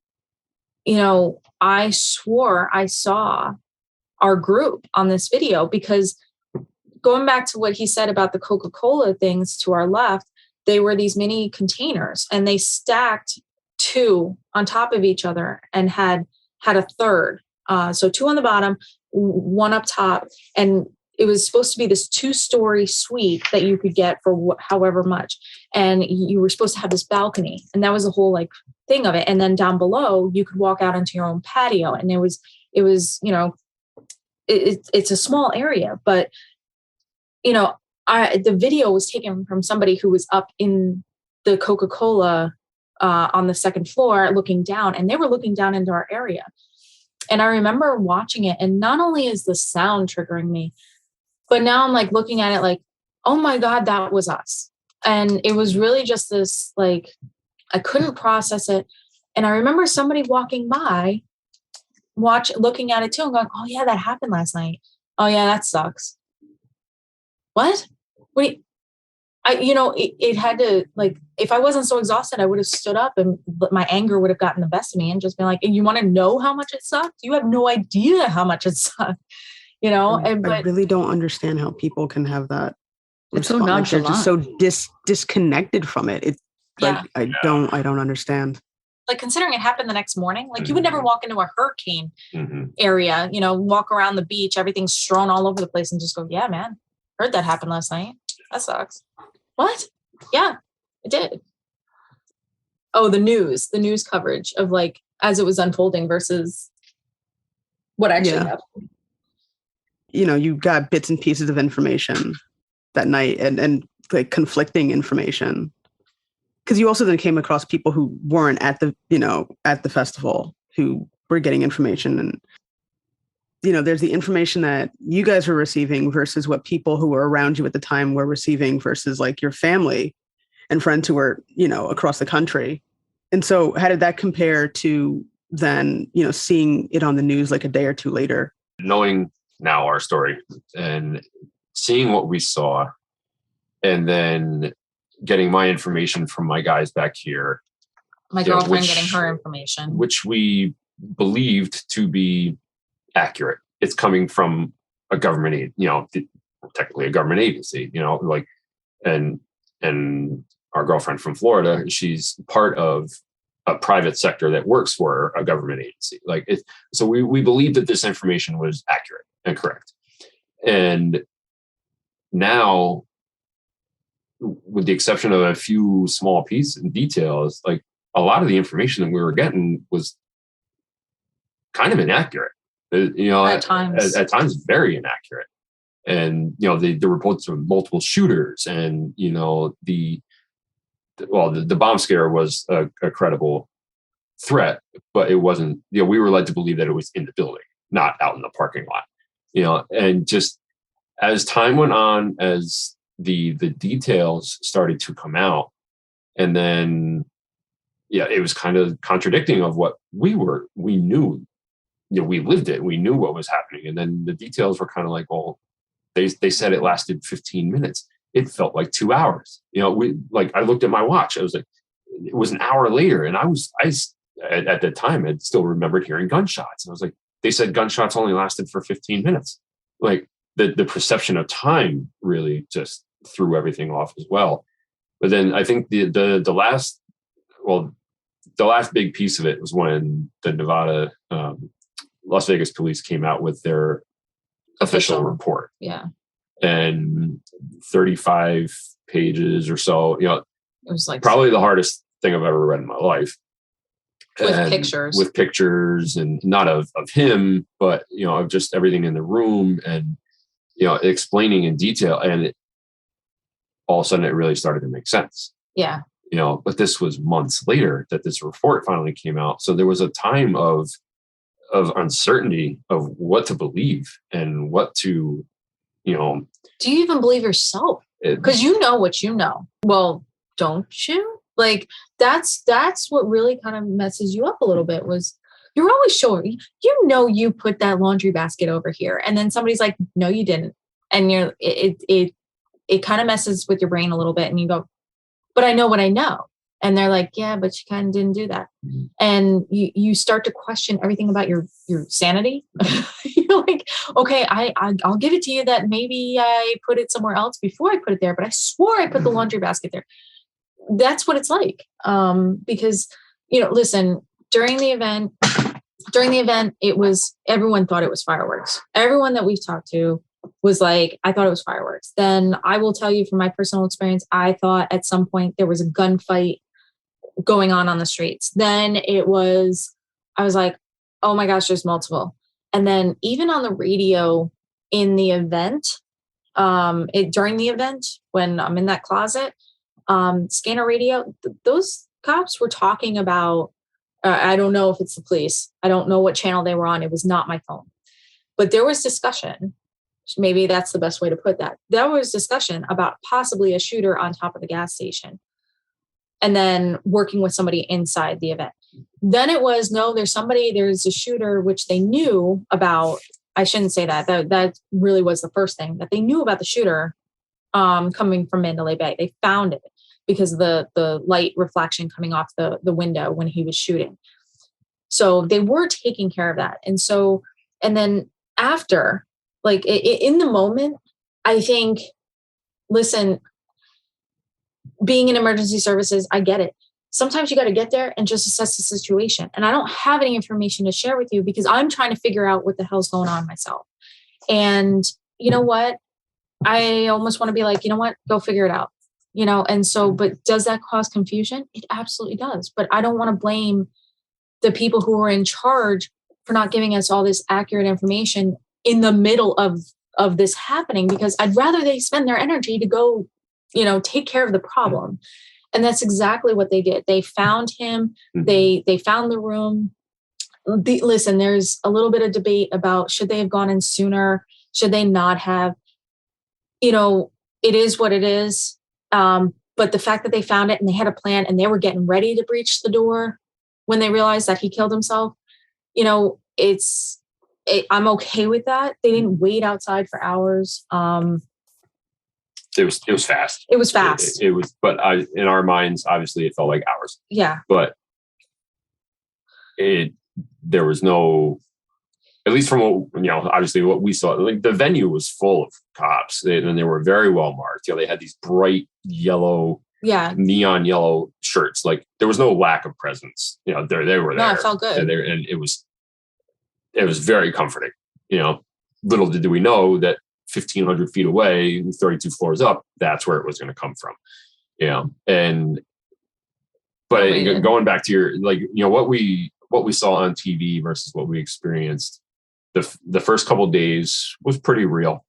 I swore I saw our group on this video, because going back to what he said about the Coca-Cola things to our left, they were these mini containers and they stacked two on top of each other and had a third. So two on the bottom, one up top. And it was supposed to be this 2-story suite that you could get for however much. And you were supposed to have this balcony. And that was the whole like thing of it. And then down below, you could walk out into your own patio. And it was, it's a small area, but the video was taken from somebody who was up in the Coca-Cola on the second floor looking down, and they were looking down into our area. And I remember watching it, and not only is the sound triggering me, but now I'm like looking at it like, oh my God, that was us. And it was really just this, like, I couldn't process it. And I remember somebody walking by, looking at it too and going, oh yeah, that happened last night. Oh yeah, that sucks. What? Wait, it had to, like, if I wasn't so exhausted, I would have stood up and my anger would have gotten the best of me and just been like, you want to know how much it sucked? You have no idea how much it sucked. I really don't understand how people can have that. It's so nonchalant. They're just so disconnected from it. It's like, I don't understand. Like, considering it happened the next morning, like you would never walk into a hurricane area, walk around the beach, everything's strewn all over the place and just go, yeah, man, heard that happened last night. That sucks. What? Yeah, it did. Oh, the news coverage of like, as it was unfolding versus what actually happened. You got bits and pieces of information that night and like conflicting information. Because you also then came across people who weren't at the festival who were getting information. And, there's the information that you guys were receiving versus what people who were around you at the time were receiving versus like your family and friends who were, across the country. And so how did that compare to then, seeing it on the news like a day or two later? Knowing now our story and seeing what we saw, and then getting my information from my guys back here. My girlfriend getting her information. Which we believed to be accurate. It's coming from a government, technically a government agency, and our girlfriend from Florida, she's part of a private sector that works for a government agency. So we believe that this information was accurate and correct. And now, with the exception of a few small pieces and details, like a lot of the information that we were getting was kind of inaccurate. At times very inaccurate. And the reports of multiple shooters, and the bomb scare was a credible threat, but it wasn't. We were led to believe that it was in the building, not out in the parking lot. And just as time went on, as the details started to come out, and then it was kind of contradicting of what we knew. We lived it. We knew what was happening, and then the details were kind of like, well, they said it lasted 15 minutes. It felt like 2 hours. I looked at my watch. I was like, it was an hour later, and I at the time I still remembered hearing gunshots. And I was like, they said gunshots only lasted for 15 minutes. Like the perception of time really just threw everything off as well. But then I think the last big piece of it was when the Nevada, Las Vegas police came out with their official report. Yeah. And 35 pages or so, it was like probably the hardest thing I've ever read in my life. With pictures, and not of him, but of just everything in the room, and explaining in detail, and all of a sudden it really started to make sense. Yeah. But this was months later that this report finally came out, so there was a time of uncertainty of what to believe and what to do you even believe yourself? Because you know what you know. Well, don't you? Like that's what really kind of messes you up a little bit. Was you're always sure you put that laundry basket over here, and then somebody's like, no, you didn't, and it kind of messes with your brain a little bit, and you go, but I know what I know. And they're like, yeah, but you kind of didn't do that. Mm-hmm. And you start to question everything about your sanity. You're like, okay, I'll give it to you that maybe I put it somewhere else before I put it there, but I swore I put the laundry basket there. That's what it's like. Because, listen, during the event, everyone thought it was fireworks. Everyone that we've talked to was like, I thought it was fireworks. Then I will tell you from my personal experience, I thought at some point there was a gunfight going on the streets. Then I was like, oh my gosh, there's multiple. And then even on the radio in the event, during the event, when I'm in that closet, scanner radio, those cops were talking about, I don't know if it's the police. I don't know what channel they were on. It was not my phone, but there was discussion. Maybe that's the best way to put that. There was discussion about possibly a shooter on top of the gas station, and then working with somebody inside the event. Then it was, no, there's a shooter, which they knew about. I shouldn't say that. That really was the first thing, that they knew about the shooter coming from Mandalay Bay. They found it because of the light reflection coming off the window when he was shooting. So they were taking care of that. And then after, like in the moment, I think, listen, being in emergency services, I get it. Sometimes you got to get there and just assess the situation. And I don't have any information to share with you because I'm trying to figure out what the hell's going on myself. And you know what? I almost want to be like, you know what? Go figure it out. And so, but does that cause confusion? It absolutely does. But I don't want to blame the people who are in charge for not giving us all this accurate information in the middle of this happening, because I'd rather they spend their energy to go, take care of the problem. And that's exactly what they did. They found him. They found the room. Listen, there's a little bit of debate about should they have gone in sooner? Should they not have? It is what it is. But the fact that they found it and they had a plan and they were getting ready to breach the door when they realized that he killed himself, I'm okay with that. They didn't wait outside for hours. It was fast. It was fast. It was, but in our minds, obviously, it felt like hours. Yeah. But there was no, at least from what, obviously what we saw, like the venue was full of cops, and they were very well marked. They had these bright yellow Yeah. neon yellow shirts. Like there was no lack of presence. They were there. No, it felt good. And it was very comforting. Little did we know that 1,500 feet away, 32 floors up, that's where it was going to come from. But going back to your, what we saw on TV versus what we experienced, the first couple of days was pretty real.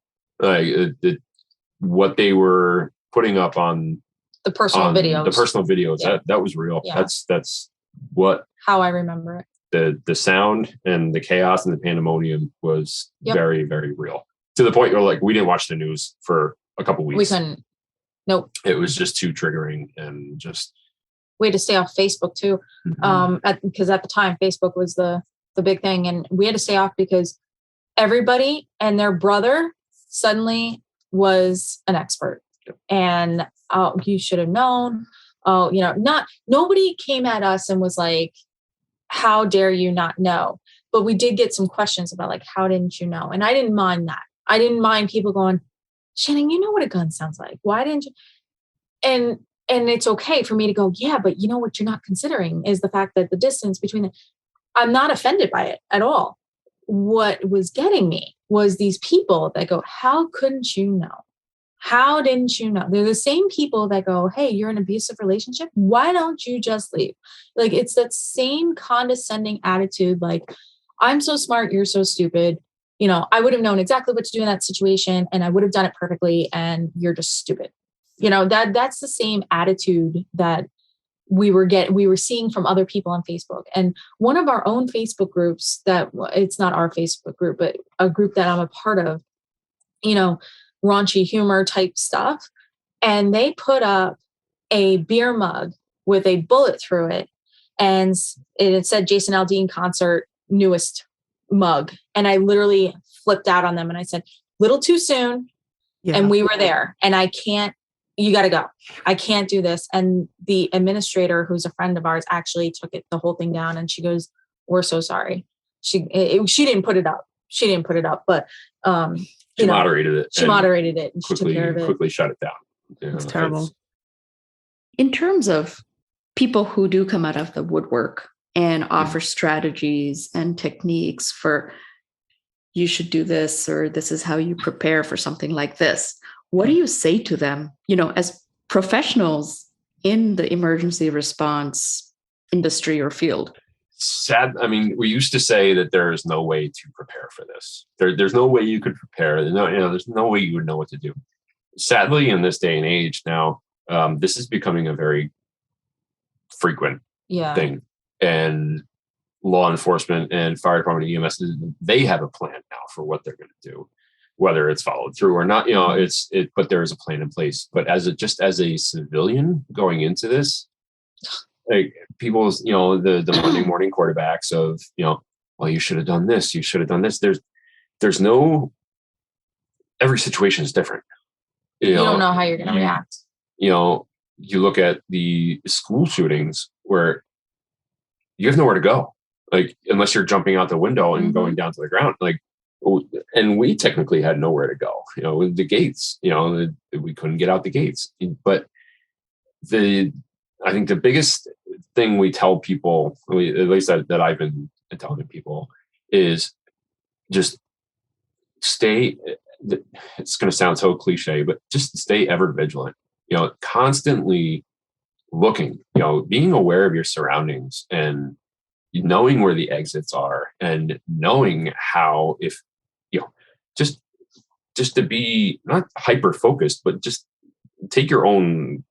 What they were putting up on the personal videos, that was real. Yeah. That's what how I remember it. The sound and the chaos and the pandemonium was very, very real, to the point where we didn't watch the news for a couple weeks. We couldn't. Nope. It was just too triggering, and just we had to stay off Facebook too. Because at the time Facebook was the big thing, and we had to stay off because everybody and their brother suddenly was an expert. And you should have known. Nobody came at us and was like, how dare you not know? But we did get some questions about how didn't you know? And I didn't mind that. I didn't mind people going, Shannon, you know what a gun sounds like. Why didn't you? And it's okay for me to go, yeah, but what you're not considering is the fact that the distance between I'm not offended by it at all. What was getting me was these people that go, how couldn't you know? How didn't you know? They're the same people that go, hey, you're in an abusive relationship. Why don't you just leave? It's that same condescending attitude. I'm so smart. You're so stupid. I would have known exactly what to do in that situation and I would have done it perfectly. And you're just stupid. That's the same attitude that we were seeing from other people on Facebook. And one of our own Facebook groups that it's not our Facebook group, but a group that I'm a part of, raunchy humor type stuff. And they put up a beer mug with a bullet through it. And it said Jason Aldean concert, newest mug. And I literally flipped out on them and I said, little too soon. Yeah. And we were there and you got to go. I can't do this. And the administrator, who's a friend of ours, actually took the whole thing down and she goes, we're so sorry. She didn't put it up. But, she moderated it. She moderated it and she took care of it. Quickly shut it down. It's terrible. In terms of people who do come out of the woodwork and offer strategies and techniques for you should do this, or this is how you prepare for something like this, what do you say to them, as professionals in the emergency response industry or field? Sad. I mean, we used to say that there is no way to prepare for this. There's no way you could prepare. There's no way you would know what to do. Sadly, in this day and age now, this is becoming a very frequent thing. And law enforcement and fire department, EMS, they have a plan now for what they're going to do, whether it's followed through or not. But there is a plan in place. But as a civilian going into this, people's, the Monday morning quarterbacks of, well, you should have done this. You should have done this. There's no, every situation is different. You don't know how you're going to react. You look at the school shootings where you have nowhere to go, unless you're jumping out the window and going down to the ground, and we technically had nowhere to go, the gates, we couldn't get out the gates. But I think the biggest thing we tell people, at least that I've been telling people, is just stay. It's going to sound so cliche, but just stay ever vigilant. Constantly looking. Being aware of your surroundings and knowing where the exits are, and knowing how, if just to be not hyper focused, but just take your own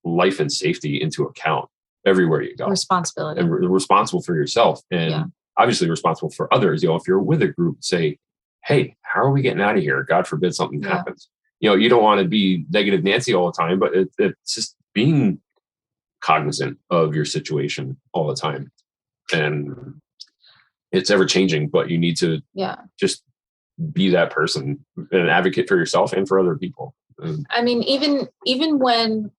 life and safety into account everywhere you go. Responsibility. And responsible for yourself, and obviously responsible for others. If you're with a group, say, hey, how are we getting out of here? God forbid something happens. You don't want to be negative Nancy all the time, but it's just being cognizant of your situation all the time. And it's ever changing, but you need to just be that person, an advocate for yourself and for other people. I mean, even when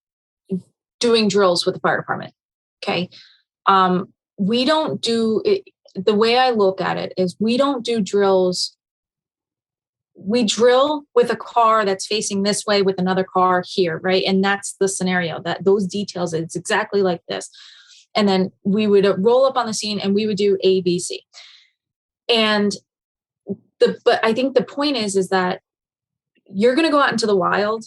doing drills with the fire department, okay, we don't do it. The way I look at it is we don't do drills we drill with a car that's facing this way with another car here, right? And that's the scenario, that those details, it's exactly like this. And then we would roll up on the scene and we would do A, B, C. And but I think the point is that you're going to go out into the wild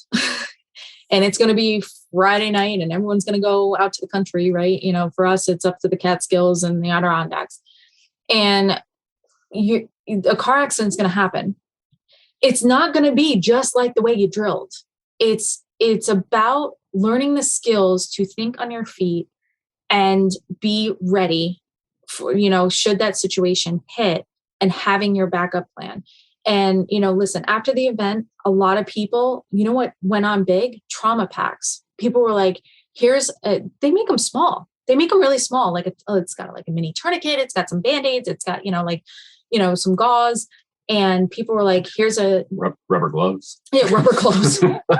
and it's going to be Friday night and everyone's going to go out to the country, right? You know, for us, it's up to the Catskills and the Adirondacks. And a car accident's going to happen. It's not going to be just like the way you drilled. It's about learning the skills to think on your feet and be ready for, you know, should that situation hit, and having your backup plan. And, you know, listen, after the event, a lot of people, you know what went on big? Trauma packs. People were like, they make them small. They make them really small. Like, it's got like a mini tourniquet. It's got some Band-Aids. It's got, some gauze. And people were like, here's a rubber gloves. Yeah, rubber gloves. But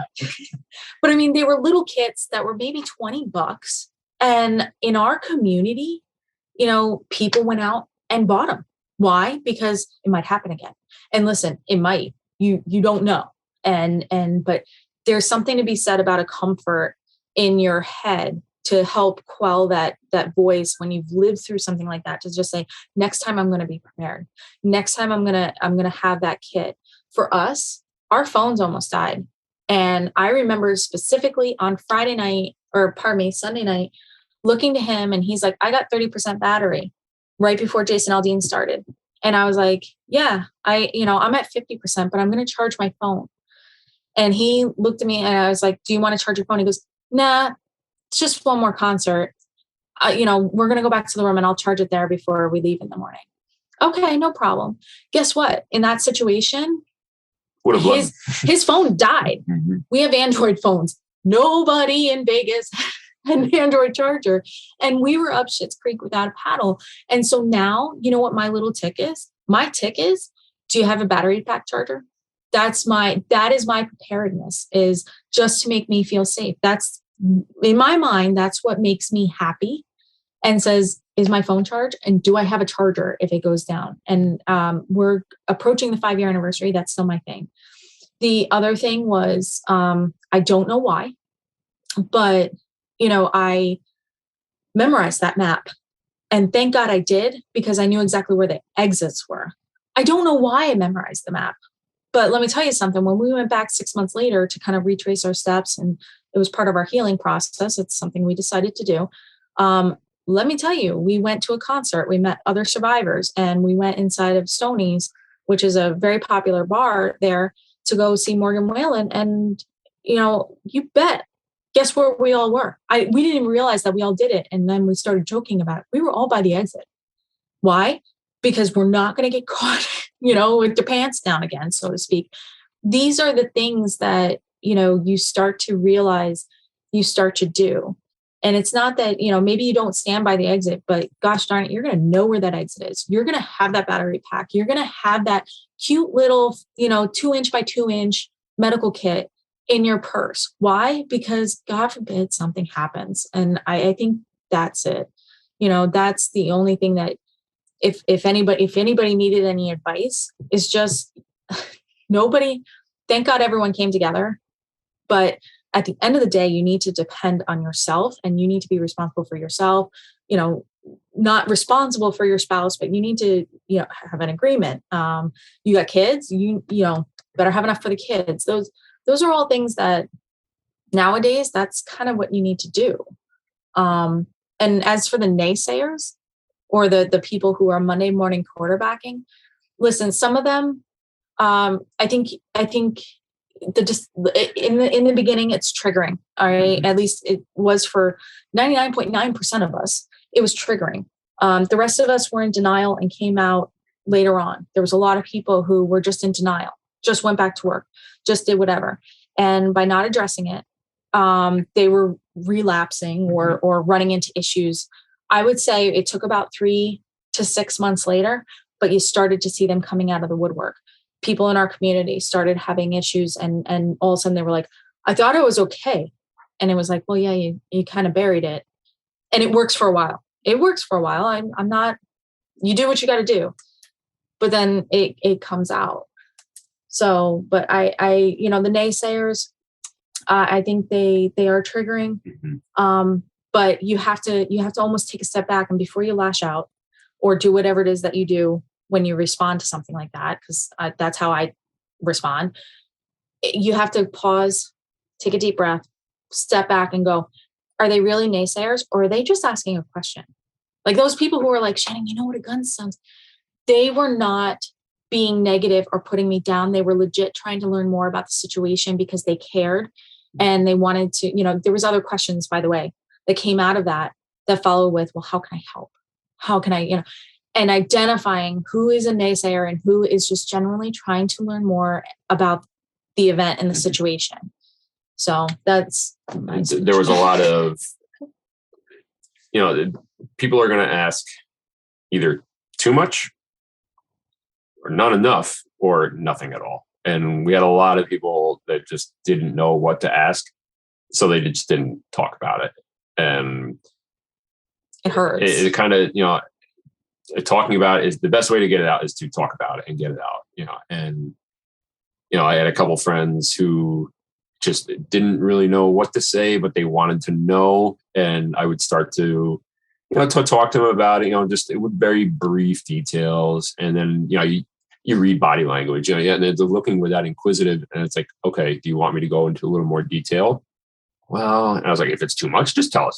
I mean, they were little kits that were maybe $20. And in our community, you know, people went out and bought them. Why? Because it might happen again. And listen, it might. You don't know. But there's something to be said about a comfort in your head to help quell that voice when you've lived through something like that, to just say, next time I'm going to be prepared. Next time I'm going to have that kit. For us, our phones almost died. And I remember specifically on Sunday night, looking to him, and he's like, I got 30% battery right before Jason Aldean started. And I was like, yeah, I'm at 50%, but I'm going to charge my phone. And he looked at me and I was like, do you want to charge your phone? He goes, nah, it's just one more concert. We're going to go back to the room and I'll charge it there before we leave in the morning. Okay, no problem. Guess what? In that situation, his phone died. Mm-hmm. We have Android phones. Nobody in Vegas an Android charger, and we were up Schitt's Creek without a paddle. And so now, you know what my little tick is? My tick is, do you have a battery pack charger? That is my preparedness, is just to make me feel safe. That's, in my mind, that's what makes me happy, and says, is my phone charged? And do I have a charger if it goes down? And we're approaching the 5-year anniversary. That's still my thing. The other thing was, I don't know why, but I memorized that map, and thank God I did, because I knew exactly where the exits were. I don't know why I memorized the map, but let me tell you something. When we went back 6 months later to kind of retrace our steps, and it was part of our healing process, it's something we decided to do. Let me tell you, we went to a concert, we met other survivors, and we went inside of Stoney's, which is a very popular bar there, to go see Morgan Wallen. And, you bet. Guess where we all were? We didn't even realize that we all did it. And then we started joking about it. We were all by the exit. Why? Because we're not going to get caught, with their pants down again, so to speak. These are the things that, you start to realize, you start to do. And it's not that, maybe you don't stand by the exit, but gosh darn it, you're going to know where that exit is. You're going to have that battery pack. You're going to have that cute little, 2-inch by 2-inch medical kit in your purse. Why? Because God forbid something happens. And I think that's it. That's the only thing that if anybody needed any advice, is just thank God everyone came together. But at the end of the day, you need to depend on yourself, and you need to be responsible for yourself, not responsible for your spouse, but you need to, have an agreement. You got kids, you better have enough for the kids. Those are all things that nowadays, that's kind of what you need to do. And as for the naysayers, or the people who are Monday morning quarterbacking, listen, some of them, I think in the beginning, it's triggering. All right. Mm-hmm. At least it was for 99.9% of us. It was triggering. The rest of us were in denial and came out later on. There was a lot of people who were just in denial, just went back to work, just did whatever. And by not addressing it, they were relapsing or running into issues. I would say it took about 3 to 6 months later, but you started to see them coming out of the woodwork. People in our community started having issues, and all of a sudden they were like, I thought it was okay. And it was like, well, yeah, you kind of buried it. And it works for a while. I'm not, you do what you got to do, but then it comes out. So, but I, the naysayers, I think they are triggering. But you have to almost take a step back, and before you lash out or do whatever it is that you do when you respond to something like that, because that's how I respond. You have to pause, take a deep breath, step back and go, are they really naysayers, or are they just asking a question? Like those people who are like, Shannon, you know what a gun sounds? They were not being negative or putting me down. They were legit trying to learn more about the situation because they cared and they wanted to, there was other questions, by the way, that came out of that followed with, well, how can I help? How can I, and identifying who is a naysayer and who is just generally trying to learn more about the event and the situation. So that's there was a lot of, people are going to ask either too much or not enough or nothing at all. And we had a lot of people that just didn't know what to ask. So they just didn't talk about it. And it hurts. It kind of, talking about it is the best way to get it out is to talk about it and get it out, and, I had a couple friends who just didn't really know what to say, but they wanted to know. And I would start to, to talk to them about it, just with very brief details. And then, you read body language, and they're looking with that inquisitive. And it's like, okay, do you want me to go into a little more detail? Well, and I was like, if it's too much, just tell us,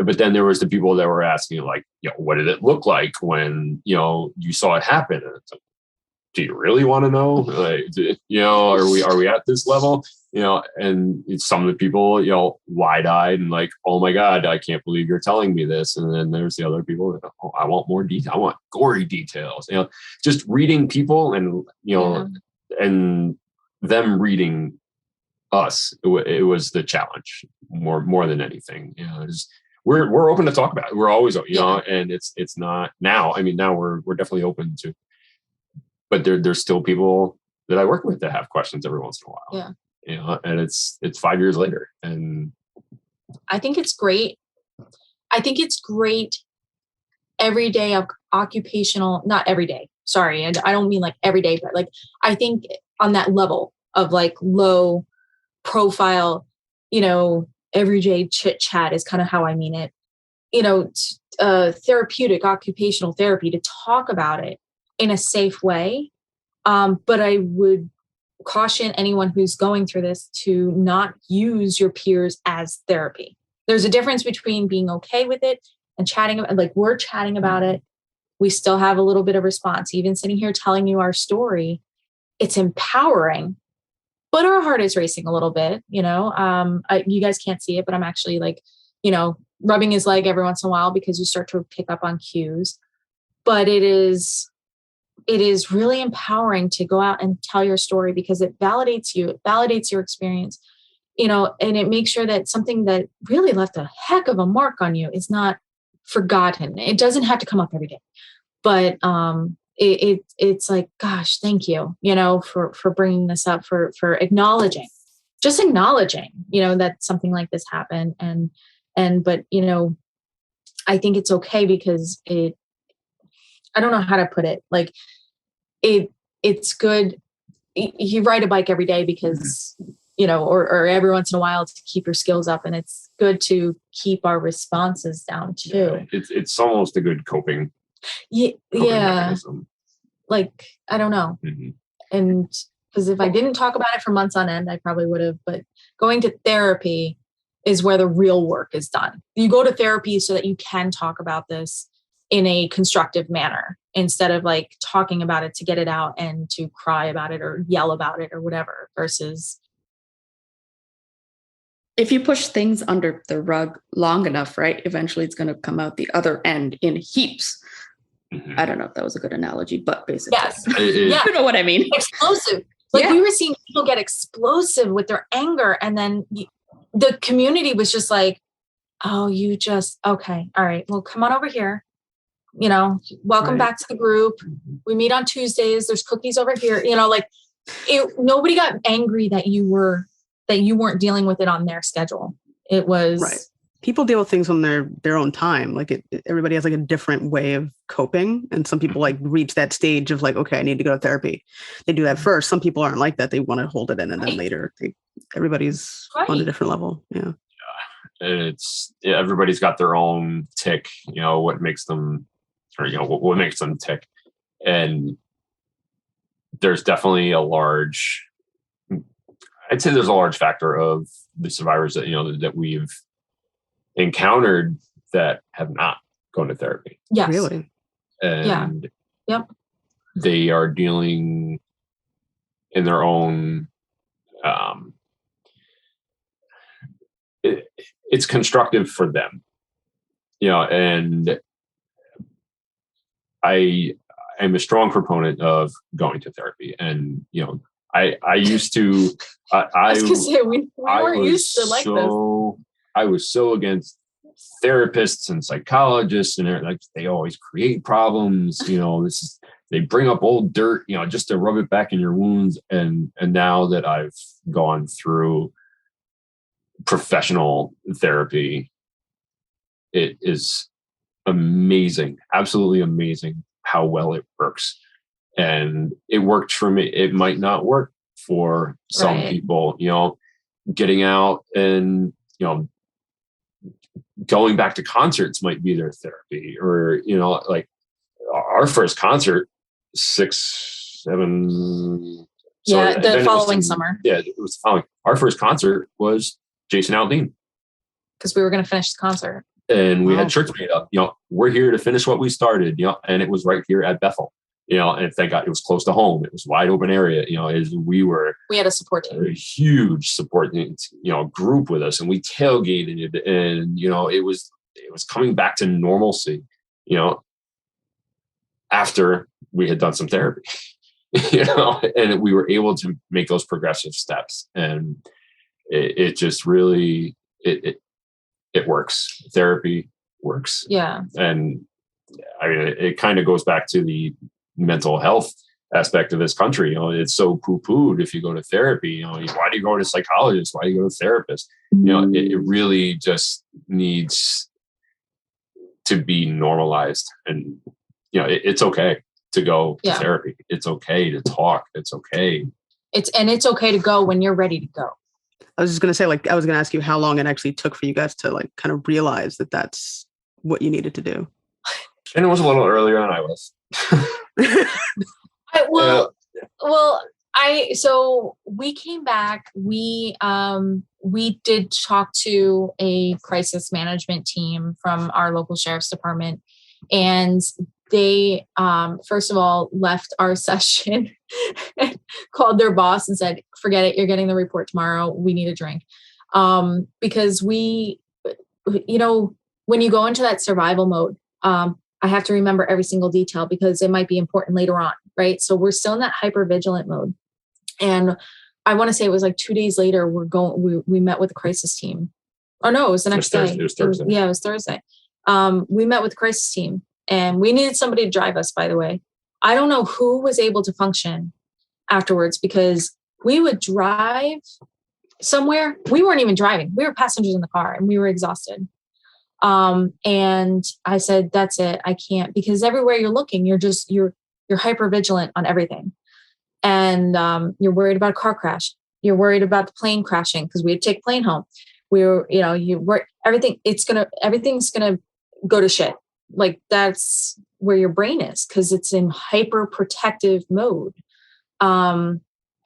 but then there was the people that were asking like, what did it look like when, you saw it happen? And it's like, do you really want to know? Like, are we at this level? And some of the people, wide-eyed and like, oh my God, I can't believe you're telling me this. And then there's the other people that, oh, I want more detail. I want gory details. Just reading people and, and them reading us. It was the challenge more than anything. We're open to talk about it. We're always, and it's not now. I mean, now we're definitely open to. But there's still people that I work with that have questions every once in a while. Yeah. And it's 5 years later. And I think it's great. I think it's great every day of occupational, not every day. Sorry. And I don't mean like every day, but like, I think on that level of like low profile, everyday chit chat is kind of how I mean it, therapeutic occupational therapy to talk about it in a safe way. But I would caution anyone who's going through this to not use your peers as therapy. There's a difference between being okay with it and chatting about, like we're chatting about it. We still have a little bit of response, even sitting here telling you our story. It's empowering, but our heart is racing a little bit, you guys can't see it, but I'm actually like, rubbing his leg every once in a while because you start to pick up on cues. But it is really empowering to go out and tell your story because it validates you, it validates your experience, and it makes sure that something that really left a heck of a mark on you is not forgotten. It doesn't have to come up every day, but it's like, gosh, thank you, for bringing this up, for acknowledging that something like this happened. But I think it's okay because I don't know how to put it. Like it's good. You ride a bike every day because, or every once in a while to keep your skills up. And it's good to keep our responses down too. Yeah, it's almost a good coping. Yeah. Mechanism. Like, I don't know. Mm-hmm. And because if I didn't talk about it for months on end, I probably would have, but going to therapy is where the real work is done. You go to therapy so that you can talk about this in a constructive manner instead of like talking about it to get it out and to cry about it or yell about it or whatever, versus if you push things under the rug long enough, right, eventually it's going to come out the other end in heaps. Mm-hmm. I don't know if that was a good analogy, but basically, yes. You know what I mean? Explosive. Like we were seeing people get explosive with their anger, and then the community was just like, oh, you just, okay, all right, well, come on over here. Welcome back to the group. We meet on Tuesdays. There's cookies over here. Nobody got angry that you weren't dealing with it on their schedule. It was people deal with things on their own time. Like everybody has like a different way of coping. And some people like reach that stage of like, okay, I need to go to therapy. They do that first. Some people aren't like that. They want to hold it in and then later everybody's on a different level. Yeah. Everybody's got their own tick, what makes them, or, what makes them tick. And there's definitely I'd say there's a large factor of the survivors that, that we've encountered that have not gone to therapy. Yes. Really? And yep. They are dealing in their own, it's constructive for them, and I am a strong proponent of going to therapy. And, I used to, I was gonna say, we weren't used to like this. I was so against therapists and psychologists, and like they always create problems. They bring up old dirt, just to rub it back in your wounds. And now that I've gone through professional therapy, it is amazing, absolutely amazing how well it works. And it worked for me. It might not work for some people, getting out and, going back to concerts might be their therapy, or, like our first concert, 6, 7. The following summer. Yeah, it was following. Our first concert was Jason Aldean. Because we were going to finish the concert. And we had shirts made up, we're here to finish what we started, and it was right here at Bethel, and thank God it was close to home. It was wide open area, we had a support team, a huge support, group with us, and we tailgated it, and, it was coming back to normalcy, after we had done some therapy, and we were able to make those progressive steps. And it just really, it works. Therapy works. Yeah. And I mean, it kind of goes back to the mental health aspect of this country. It's so poo-pooed if you go to therapy. Why do you go to a psychologist? Why do you go to a therapist? It really just needs to be normalized. And, it's okay to go to therapy. It's okay to talk. It's okay. It's okay to go when you're ready to go. I was just going to say, I was going to ask you how long it actually took for you guys to kind of realize that that's what you needed to do. And it was a little earlier than I was. So we came back, we did talk to a crisis management team from our local sheriff's department, and they, first of all, left our session, called their boss and said, forget it, you're getting the report tomorrow. We need a drink. Because when you go into that survival mode, I have to remember every single detail because it might be important later on, right? So we're still in that hypervigilant mode. And I want to say it was like 2 days later, we met with the crisis team. Oh no, it was the next day. It was Thursday. It was Thursday. We met with the crisis team. And we needed somebody to drive us, by the way. I don't know who was able to function afterwards, because we would drive somewhere. We weren't even driving. We were passengers in the car and we were exhausted. And I said, that's it. I can't, because everywhere you're looking, you're hyper vigilant on everything. And you're worried about a car crash. You're worried about the plane crashing because we had to take a plane home. Everything's going to go to shit. Like that's where your brain is, because it's in hyper protective mode. I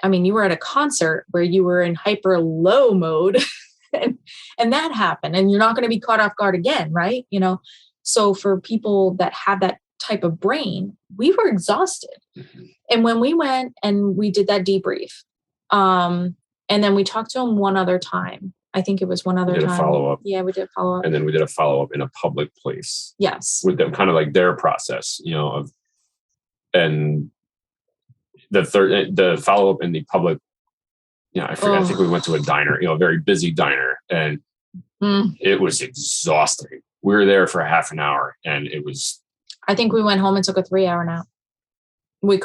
mean, you were at a concert where you were in hyper low mode and that happened, and you're not going to be caught off guard again. Right. So for people that have that type of brain, we were exhausted. Mm-hmm. And when we went and we did that debrief, and then we talked to them one other time. I think it was one other time. We did a follow-up. Yeah, we did a follow-up. And then we did a follow-up in a public place. Yes. With them, kind of like their process, and the follow-up in the public, I forget, I think we went to a diner, a very busy diner, and it was exhausting. We were there for half an hour, and it was... I think we went home and took a 3-hour nap. We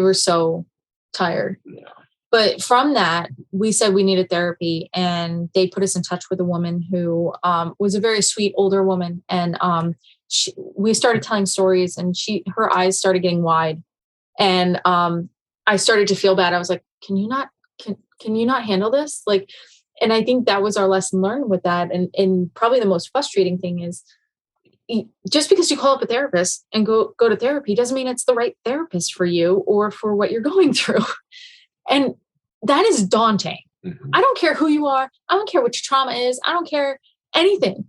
were so tired. Yeah. But from that, we said we needed therapy, and they put us in touch with a woman who was a very sweet older woman. And we started telling stories, and her eyes started getting wide. And I started to feel bad. I was like, can you not handle this? Like, and I think that was our lesson learned with that. And probably the most frustrating thing is, just because you call up a therapist and go to therapy doesn't mean it's the right therapist for you or for what you're going through. And that is daunting. Mm-hmm. I don't care who you are. I don't care what your trauma is. I don't care anything.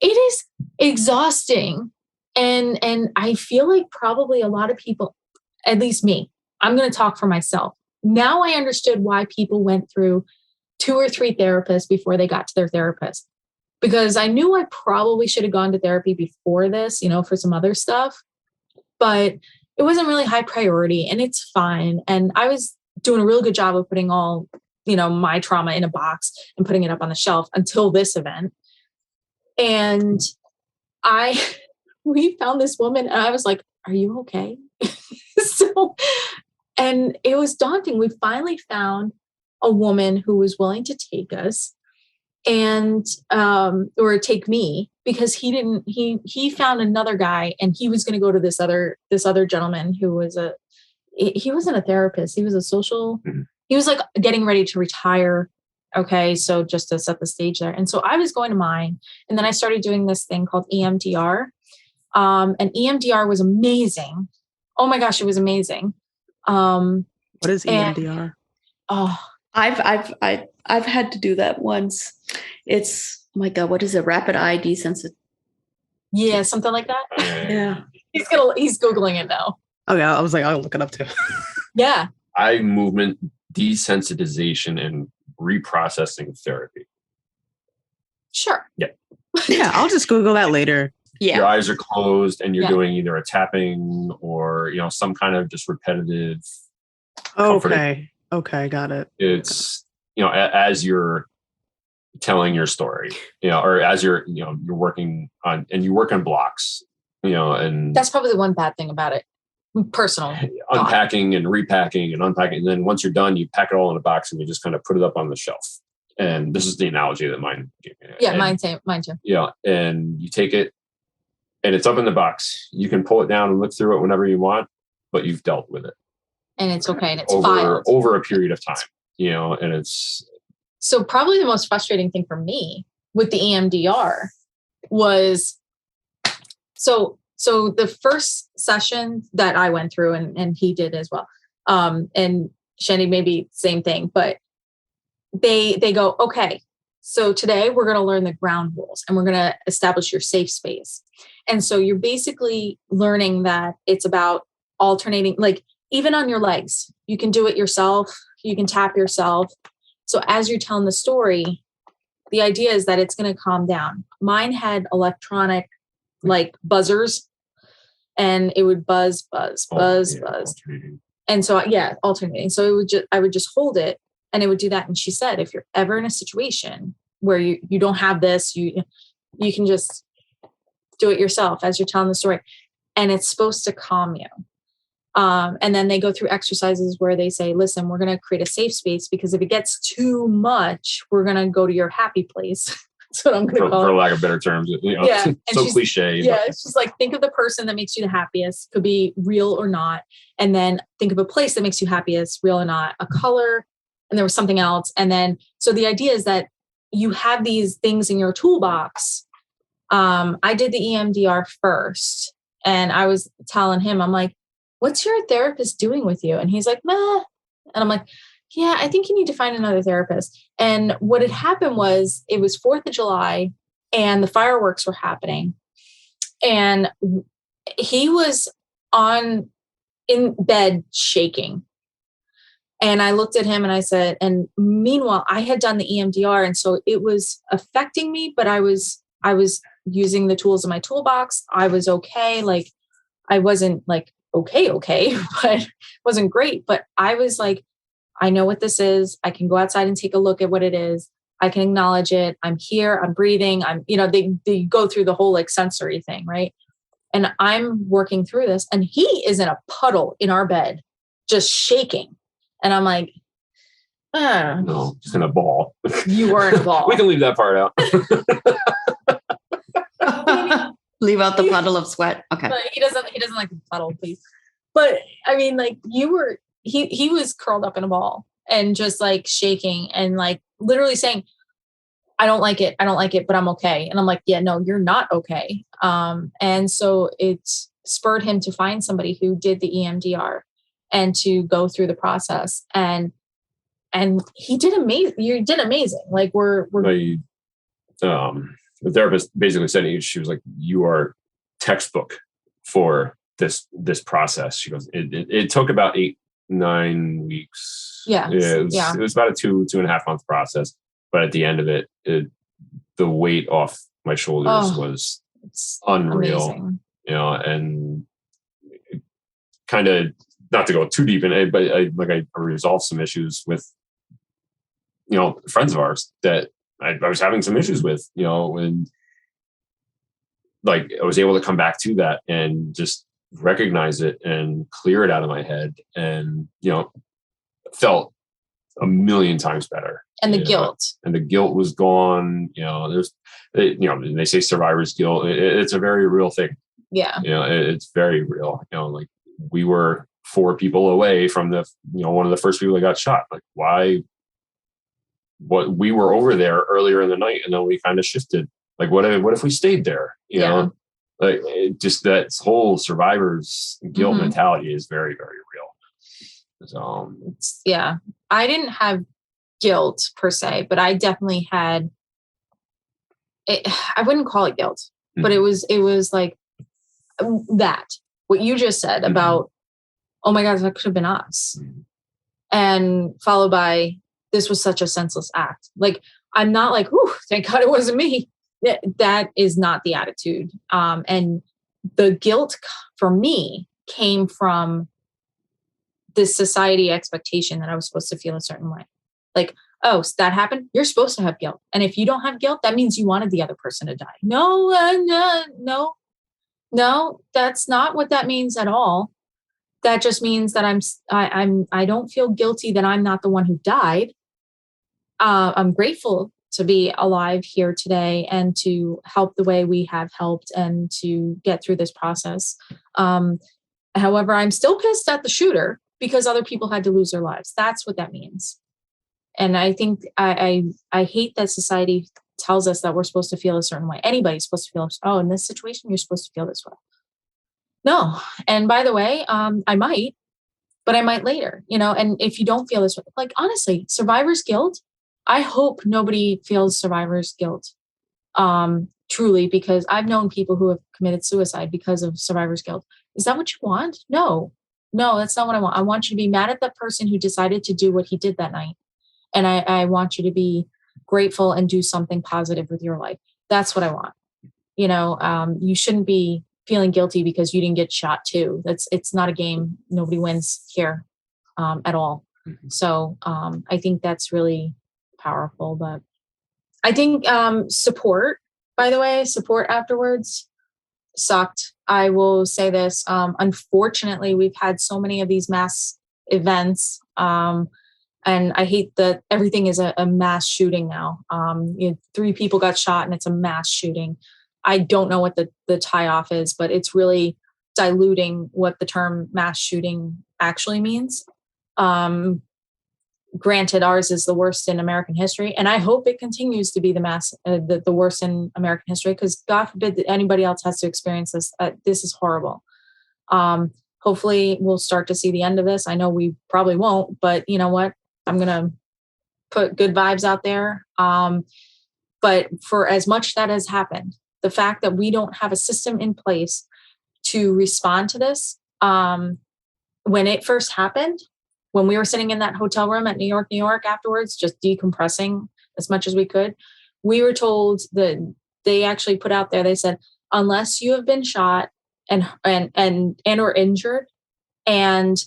It is exhausting. And I feel like probably a lot of people, at least me, I'm going to talk for myself. Now I understood why people went through 2 or 3 therapists before they got to their therapist. Because I knew I probably should have gone to therapy before this, for some other stuff. But it wasn't really high priority, and it's fine. And I was doing a really good job of putting all, my trauma in a box and putting it up on the shelf until this event. And we found this woman, and I was like, are you okay? And it was daunting. We finally found a woman who was willing to take us and, or take me, because he found another guy, and he was going to go to this other gentleman who was he wasn't a therapist. He was a social, he was like getting ready to retire. Okay. So just to set the stage there. And so I was going to mine, and then I started doing this thing called EMDR. And EMDR was amazing. Oh my gosh, it was amazing. What is EMDR? I've had to do that once. It's, oh my God, what is it? Rapid eye desensitization. Yeah, something like that. Yeah. He's Googling it now. Oh yeah, I was like, I'll look it up too. Yeah. Eye movement desensitization and reprocessing therapy. Sure. Yeah. Yeah, I'll just Google that later. Yeah. Your eyes are closed and you're Yeah. doing either a tapping or, some kind of just repetitive. Okay, got it. It's, as you're telling your story, or as you're working on, and you work on blocks, and That's probably the one bad thing about it. Personal. unpacking and repacking and unpacking. And then once you're done, you pack it all in a box and you just kind of put it up on the shelf. And this is the analogy that mine gave me. Yeah, and, mine too. Yeah. And you take it and it's up in the box. You can pull it down and look through it whenever you want, but you've dealt with it. And it's okay. And it's filed. Over a period of time, and it's. So probably the most frustrating thing for me with the EMDR was, so the first session that I went through, and he did as well. And Shandy, maybe same thing, but they go, okay, so today we're going to learn the ground rules and we're going to establish your safe space. And so you're basically learning that it's about alternating, like even on your legs, you can do it yourself. You can tap yourself. So as you're telling the story, the idea is that it's going to calm down. Mine had electronic like buzzers, and it would buzz. Alternating. And so, alternating. So I would just hold it, and it would do that. And she said, if you're ever in a situation where you don't have this, you can just do it yourself as you're telling the story, and it's supposed to calm you. And then they go through exercises where they say, listen, we're going to create a safe space, because if it gets too much, we're going to go to your happy place. That's what I'm going to call it. For lack of better terms. Yeah. So cliche. Yeah. It's just like, think of the person that makes you the happiest, could be real or not. And then think of a place that makes you happiest, real or not, a color. And there was something else. And then, so the idea is that you have these things in your toolbox. I did the EMDR first, and I was telling him, I'm like, what's your therapist doing with you? And he's like, meh. And I'm like, yeah, I think you need to find another therapist. And what had happened was, it was 4th of July and the fireworks were happening. And he was in bed shaking. And I looked at him and I said, and meanwhile, I had done the EMDR. And so it was affecting me, but I was using the tools in my toolbox. I was okay. Like, I wasn't like, okay, but it wasn't great. But I was like, I know what this is. I can go outside and take a look at what it is. I can acknowledge it. I'm here. I'm breathing. They go through the whole like sensory thing. Right. And I'm working through this, and he is in a puddle in our bed, just shaking. And I'm like, No, just in a ball. You were in a ball. We can leave that part out. Leave out the puddle of sweat. Okay. But he doesn't like the puddle, please. But I mean, like he was curled up in a ball and just like shaking and like literally saying, I don't like it, but I'm okay. And I'm like, yeah, no, you're not okay. And so it spurred him to find somebody who did the EMDR and to go through the process. And he did amazing. You did amazing. Like the therapist basically said, she was like, you are textbook for this process. She goes, it took about 8-9 weeks. Yeah. It was about a 2.5 month process. But at the end of it, the weight off my shoulders was unreal. Amazing. And kind of, not to go too deep in it, but I resolved some issues with, friends of ours that I was having some issues with, and like I was able to come back to that and just recognize it and clear it out of my head, and felt a million times better. And the guilt was gone. They say survivor's guilt. It's a very real thing. Yeah. It's very real. Like we were 4 people away from one of the first people that got shot. Like why? What we were over there earlier in the night, and then we kind of shifted. Like what if we stayed there? Like just that whole survivor's guilt mentality is very, very real. So I didn't have guilt per se, but I definitely had it. I wouldn't call it guilt, but it was like that what you just said about, oh my God, that could have been us, and followed by, this was such a senseless act. Like I'm not like, ooh, thank God it wasn't me. That is not the attitude. And the guilt for me came from this society expectation that I was supposed to feel a certain way. Like, oh, that happened. You're supposed to have guilt. And if you don't have guilt, that means you wanted the other person to die. No, that's not what that means at all. That just means that I don't feel guilty that I'm not the one who died. I'm grateful to be alive here today and to help the way we have helped and to get through this process. However, I'm still pissed at the shooter because other people had to lose their lives. That's what that means. And I think I hate that society tells us that we're supposed to feel a certain way. Anybody's supposed to feel, oh, in this situation, you're supposed to feel this way. No. And by the way, I might, but I might later, and if you don't feel this way, like honestly, survivor's guilt, I hope nobody feels survivor's guilt. Truly, because I've known people who have committed suicide because of survivor's guilt. Is that what you want? No, that's not what I want. I want you to be mad at that person who decided to do what he did that night. And I want you to be grateful and do something positive with your life. That's what I want. You shouldn't be feeling guilty because you didn't get shot too. It's not a game. Nobody wins here at all. So I think that's really powerful. But I think support afterwards sucked. I will say this. Unfortunately, we've had so many of these mass events. And I hate that everything is a mass shooting now. 3 people got shot and it's a mass shooting. I don't know what the tie-off is, but it's really diluting what the term mass shooting actually means. Granted, ours is the worst in American history, and I hope it continues to be the worst in American history, because God forbid that anybody else has to experience this. This is horrible. Hopefully, we'll start to see the end of this. I know we probably won't, but you know what? I'm going to put good vibes out there. But for as much that has happened, the fact that we don't have a system in place to respond to this, when it first happened, when we were sitting in that hotel room at New York afterwards, just decompressing as much as we could, we were told that they actually put out there, they said, unless you have been shot and or injured, and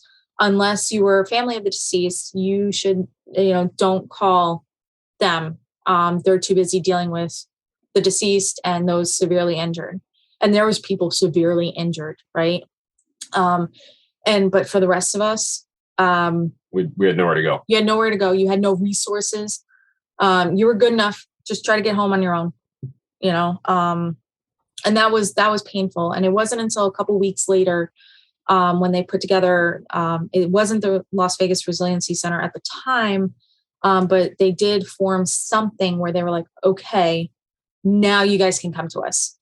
unless you were a family of the deceased, you should, don't call them. They're too busy dealing with the deceased and those severely injured. And there was people severely injured, right? But for the rest of us, We had nowhere to go. You had nowhere to go. You had no resources. You were good enough. Just try to get home on your own, you know? And that was painful. And it wasn't until a couple of weeks later, when they put together, it wasn't the Las Vegas Resiliency Center at the time, but they did form something where they were like, okay, now you guys can come to us.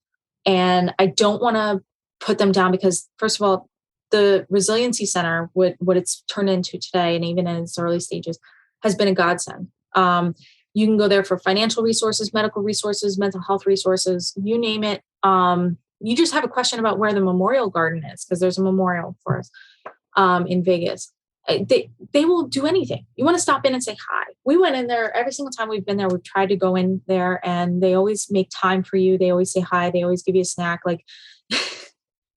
And I don't want to put them down because, first of all, the Resiliency Center, what it's turned into today, and even in its early stages, has been a godsend. You can go there for financial resources, medical resources, mental health resources, you name it. You just have a question about where the memorial garden is, because there's a memorial for us in Vegas. They will do anything. You want to stop in and say hi. We went in there every single time we've been there. We've tried to go in there, and they always make time for you. They always say hi. They always give you a snack, like,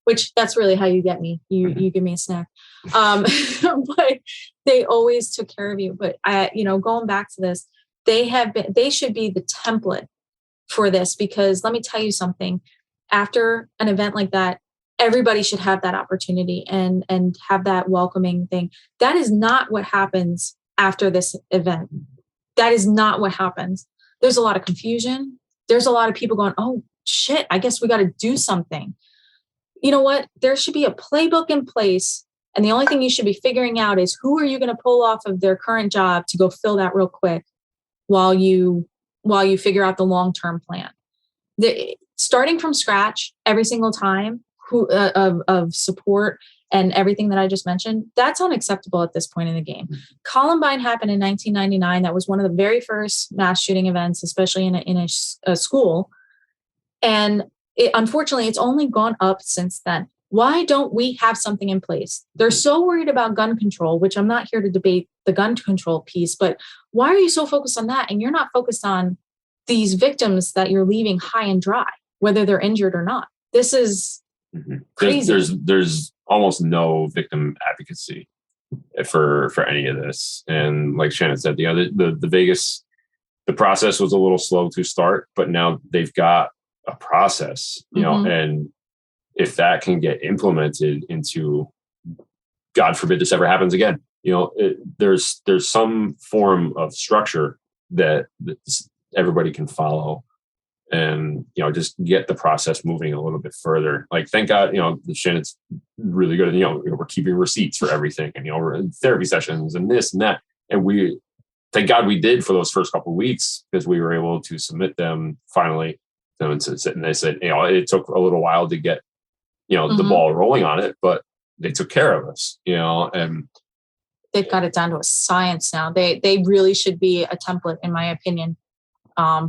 which that's really how you get me. You give me a snack. But they always took care of you. But going back to this, they should be the template for this, because let me tell you something. After an event like that, everybody should have that opportunity and have that welcoming thing. That is not what happens after this event. That is not what happens. There's a lot of confusion. There's a lot of people going, oh shit, I guess we got to do something. You know what? There should be a playbook in place. And the only thing you should be figuring out is who are you going to pull off of their current job to go fill that real quick while you figure out the long-term plan. Starting from scratch every single time of support and everything that I just mentioned, that's unacceptable at this point in the game. Columbine happened in 1999. That was one of the very first mass shooting events, especially in a school. And unfortunately, it's only gone up since then. Why don't we have something in place? They're so worried about gun control, which I'm not here to debate the gun control piece, but why are you so focused on that? And you're not focused on these victims that you're leaving high and dry, whether they're injured or not. This is crazy. There's almost no victim advocacy for any of this. And like Shannon said, the Vegas, the process was a little slow to start, but now they've got a process, and if that can get implemented into, God forbid this ever happens again, there's some form of structure that everybody can follow, and just get the process moving a little bit further. Like, thank God, Shannon's really good at, we're keeping receipts for everything, and we're in therapy sessions and this and that, and thank God we did for those first couple of weeks, because we were able to submit them finally. And they said, it took a little while to get the ball rolling on it, but they took care of us, and they've got it down to a science now. They really should be a template, in my opinion,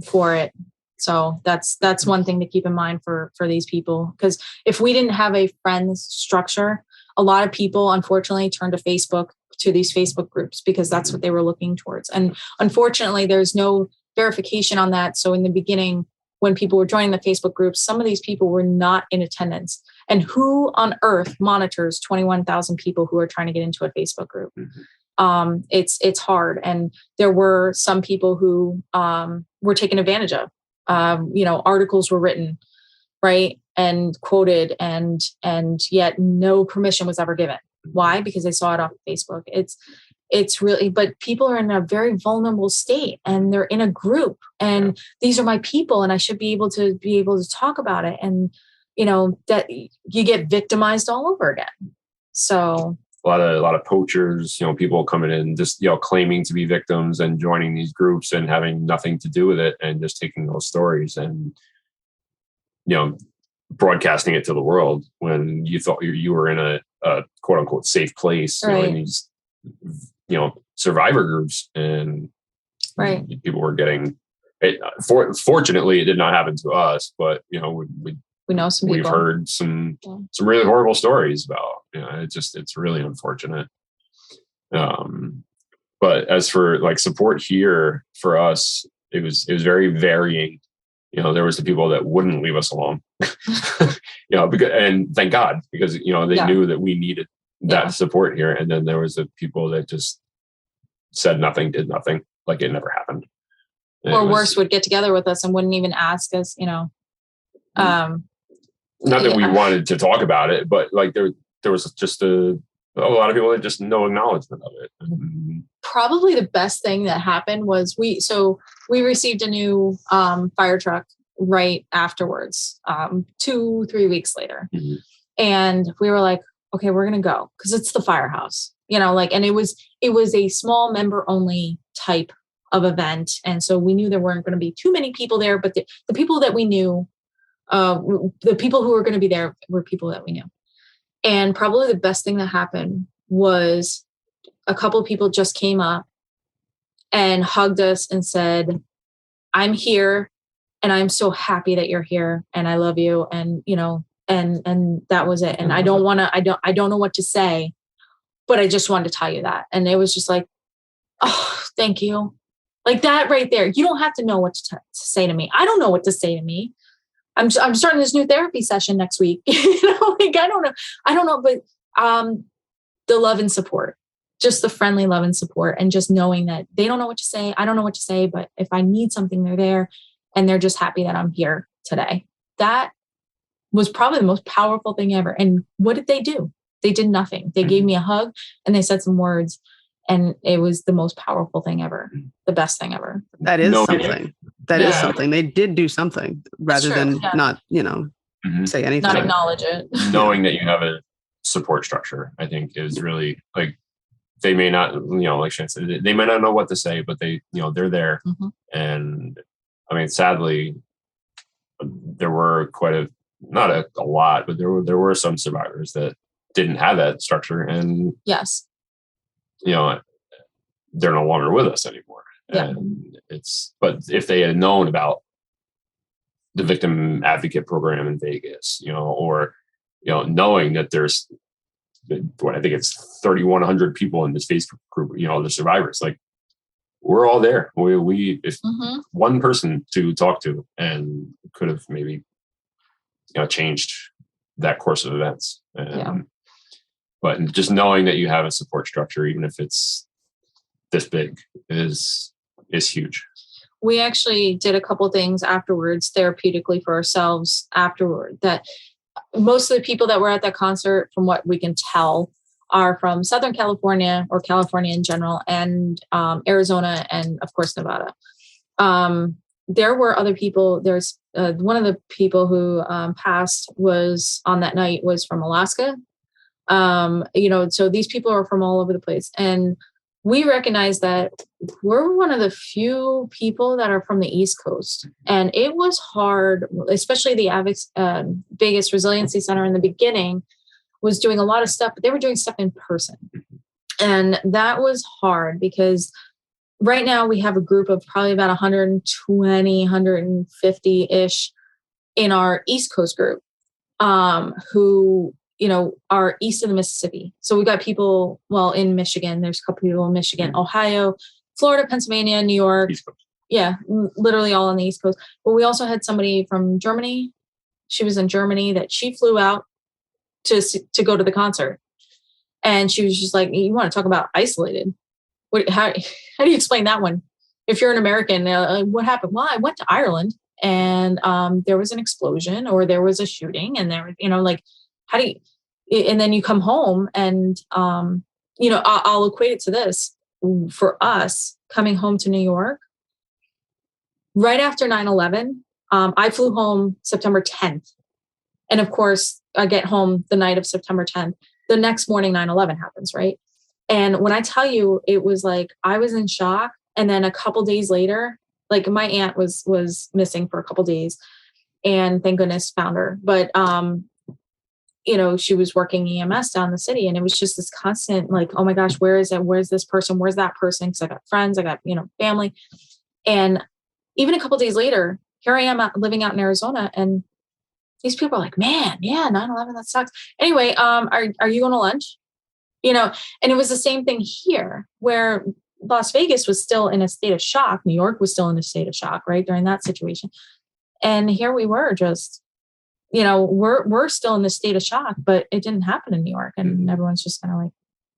for it. So that's one thing to keep in mind for these people, because if we didn't have a friends structure, a lot of people unfortunately turn to Facebook, to these Facebook groups, because that's what they were looking towards. And unfortunately, there's no verification on that. So in the beginning, when people were joining the Facebook groups, some of these people were not in attendance. And who on earth monitors 21,000 people who are trying to get into a Facebook group? It's hard. And there were some people who were taken advantage of. Articles were written, right, and quoted, and yet no permission was ever given. Why? Because they saw it off Facebook. It's really, but people are in a very vulnerable state, and they're in a group, and these are my people, and I should be able to talk about it. And, that you get victimized all over again. So a lot of poachers, people coming in just, claiming to be victims and joining these groups and having nothing to do with it, and just taking those stories and, broadcasting it to the world when you thought you were in a quote unquote safe place, right. In these, survivor groups, and right. People were getting it. Fortunately, it did not happen to us, but we know some people. We've heard some really horrible stories about. It's really unfortunate. But as for like support here for us, it was very varying. There was the people that wouldn't leave us alone, because, and thank God, because they knew that we needed that support here. And then there was the people that just said nothing, did nothing, like it never happened. Or worse, would get together with us and wouldn't even ask us, not that we wanted to talk about it, but like there was just a A lot of people had just no acknowledgement of it. Probably the best thing that happened was we received a new fire truck right afterwards, 2-3 weeks later. Mm-hmm. And we were like, okay, we're going to go because it's the firehouse, and it was a small member only type of event. And so we knew there weren't going to be too many people there, but the people that we knew, the people who were going to be there were people that we knew. And probably the best thing that happened was a couple of people just came up and hugged us and said, I'm here and I'm so happy that you're here and I love you. And, and that was it. And I don't know what to say, but I just wanted to tell you that. And it was just like, oh, thank you. Like that right there. You don't have to know what to say to me. I don't know what to say to me. I'm starting this new therapy session next week. I don't know, but the love and support, just the friendly love and support, and just knowing that they don't know what to say. I don't know what to say, but if I need something, they're there and they're just happy that I'm here today. That was probably the most powerful thing ever. And what did they do? They did nothing. They gave me a hug and they said some words, and it was the most powerful thing ever. The best thing ever. That is something. That is something. They did do something rather than not, say anything. Not acknowledge it. Knowing that you have a support structure, I think, is really like, they may not, like Shannon said, they may not know what to say, but they, they're there. Mm-hmm. And I mean, sadly, there were not a lot, but there were some survivors that didn't have that structure, and yes, they're no longer with us anymore. Yeah. And but if they had known about the victim advocate program in Vegas, or knowing that there's, what I think it's 3,100 people in this Facebook group, the survivors, like, we're all there. We if one person to talk to, and could have maybe changed that course of events. But just knowing that you have a support structure, even if it's this big, is huge. We actually did a couple things afterwards, therapeutically for ourselves afterward, that most of the people that were at that concert, from what we can tell, are from Southern California, or California in general, and Arizona, and of course, Nevada. There were other people. There's one of the people who passed on that night was from Alaska. So these people are from all over the place. And we recognize that we're one of the few people that are from the East Coast. And it was hard, especially the Vegas Resiliency Center in the beginning was doing a lot of stuff, but they were doing stuff in person. And that was hard because right now we have a group of probably about 120, 150-ish in our East Coast group who, are east of the Mississippi. So we got people, in Michigan, there's a couple people in Michigan, Ohio, Florida, Pennsylvania, New York. Yeah, literally all on the East Coast. But we also had somebody from Germany. She was in Germany that she flew out to go to the concert. And she was just like, you want to talk about isolated? How do you explain that one? If you're an American, what happened? Well, I went to Ireland and there was an explosion or there was a shooting, and there, how do you, and then you come home and, I'll equate it to this. For us coming home to New York, right after 9/11, I flew home September 10th. And of course, I get home the night of September 10th. The next morning, 9/11 happens, right? And when I tell you, it was like, I was in shock. And then a couple days later, like my aunt was missing for a couple days, and thank goodness found her. But, she was working EMS down the city, and it was just this constant, like, oh my gosh, where is it? Where's this person? Where's that person? Because I got friends, I got, family. And even a couple days later, here I am living out in Arizona, and these people are like, man, yeah, 9/11, that sucks. Anyway, are you going to lunch? And it was the same thing here, where Las Vegas was still in a state of shock. New York was still in a state of shock, right, during that situation. And here we were just, we're still in this state of shock, but it didn't happen in New York. And everyone's just kind of like,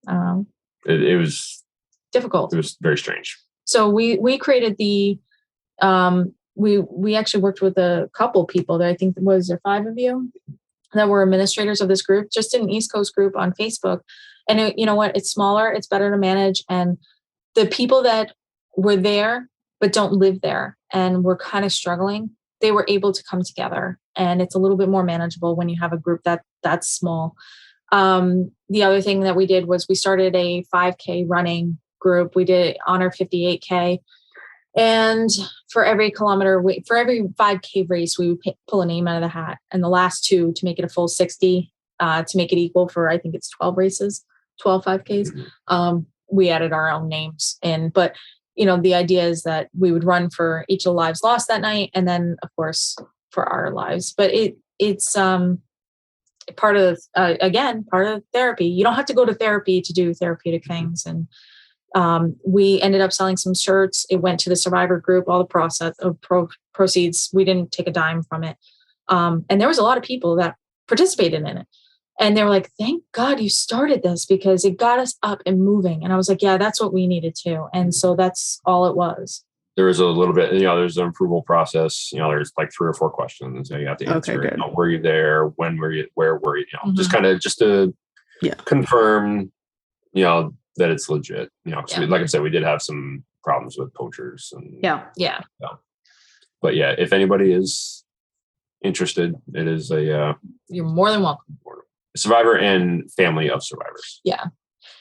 I don't know. It was difficult. It was very strange. So we created the, we actually worked with a couple people that I think, was there 5 of you that were administrators of this group, just an East Coast group on Facebook. And you know what? It's smaller. It's better to manage. And the people that were there but don't live there and were kind of struggling, they were able to come together. And it's a little bit more manageable when you have a group that's small. The other thing that we did was we started a 5K running group. We did honor 58K. And for every 5K race, we would pull a name out of the hat. And the last two to make it a full 60, to make it equal for, I think it's 12 races, 12 5Ks. We added our own names in. But, the idea is that we would run for each of the lives lost that night. And then, of course, for our lives. But it's part of therapy. You don't have to go to therapy to do therapeutic things. And we ended up selling some shirts. It went to the survivor group, all the process of proceeds. We didn't take a dime from it. And there was a lot of people that participated in it. And they were like, thank God you started this because it got us up and moving. And I was like, yeah, that's what we needed too. And so that's all it was. There was a little bit, there's an approval process. There's like 3 or 4 questions. You have to answer. Okay, good. Were you there? When were you? Where were you? Just to confirm, that it's legit. 'Cause like I said, we did have some problems with poachers. And, Yeah. But yeah, if anybody is interested, it is you're more than welcome. Survivor and family of survivors. Yeah.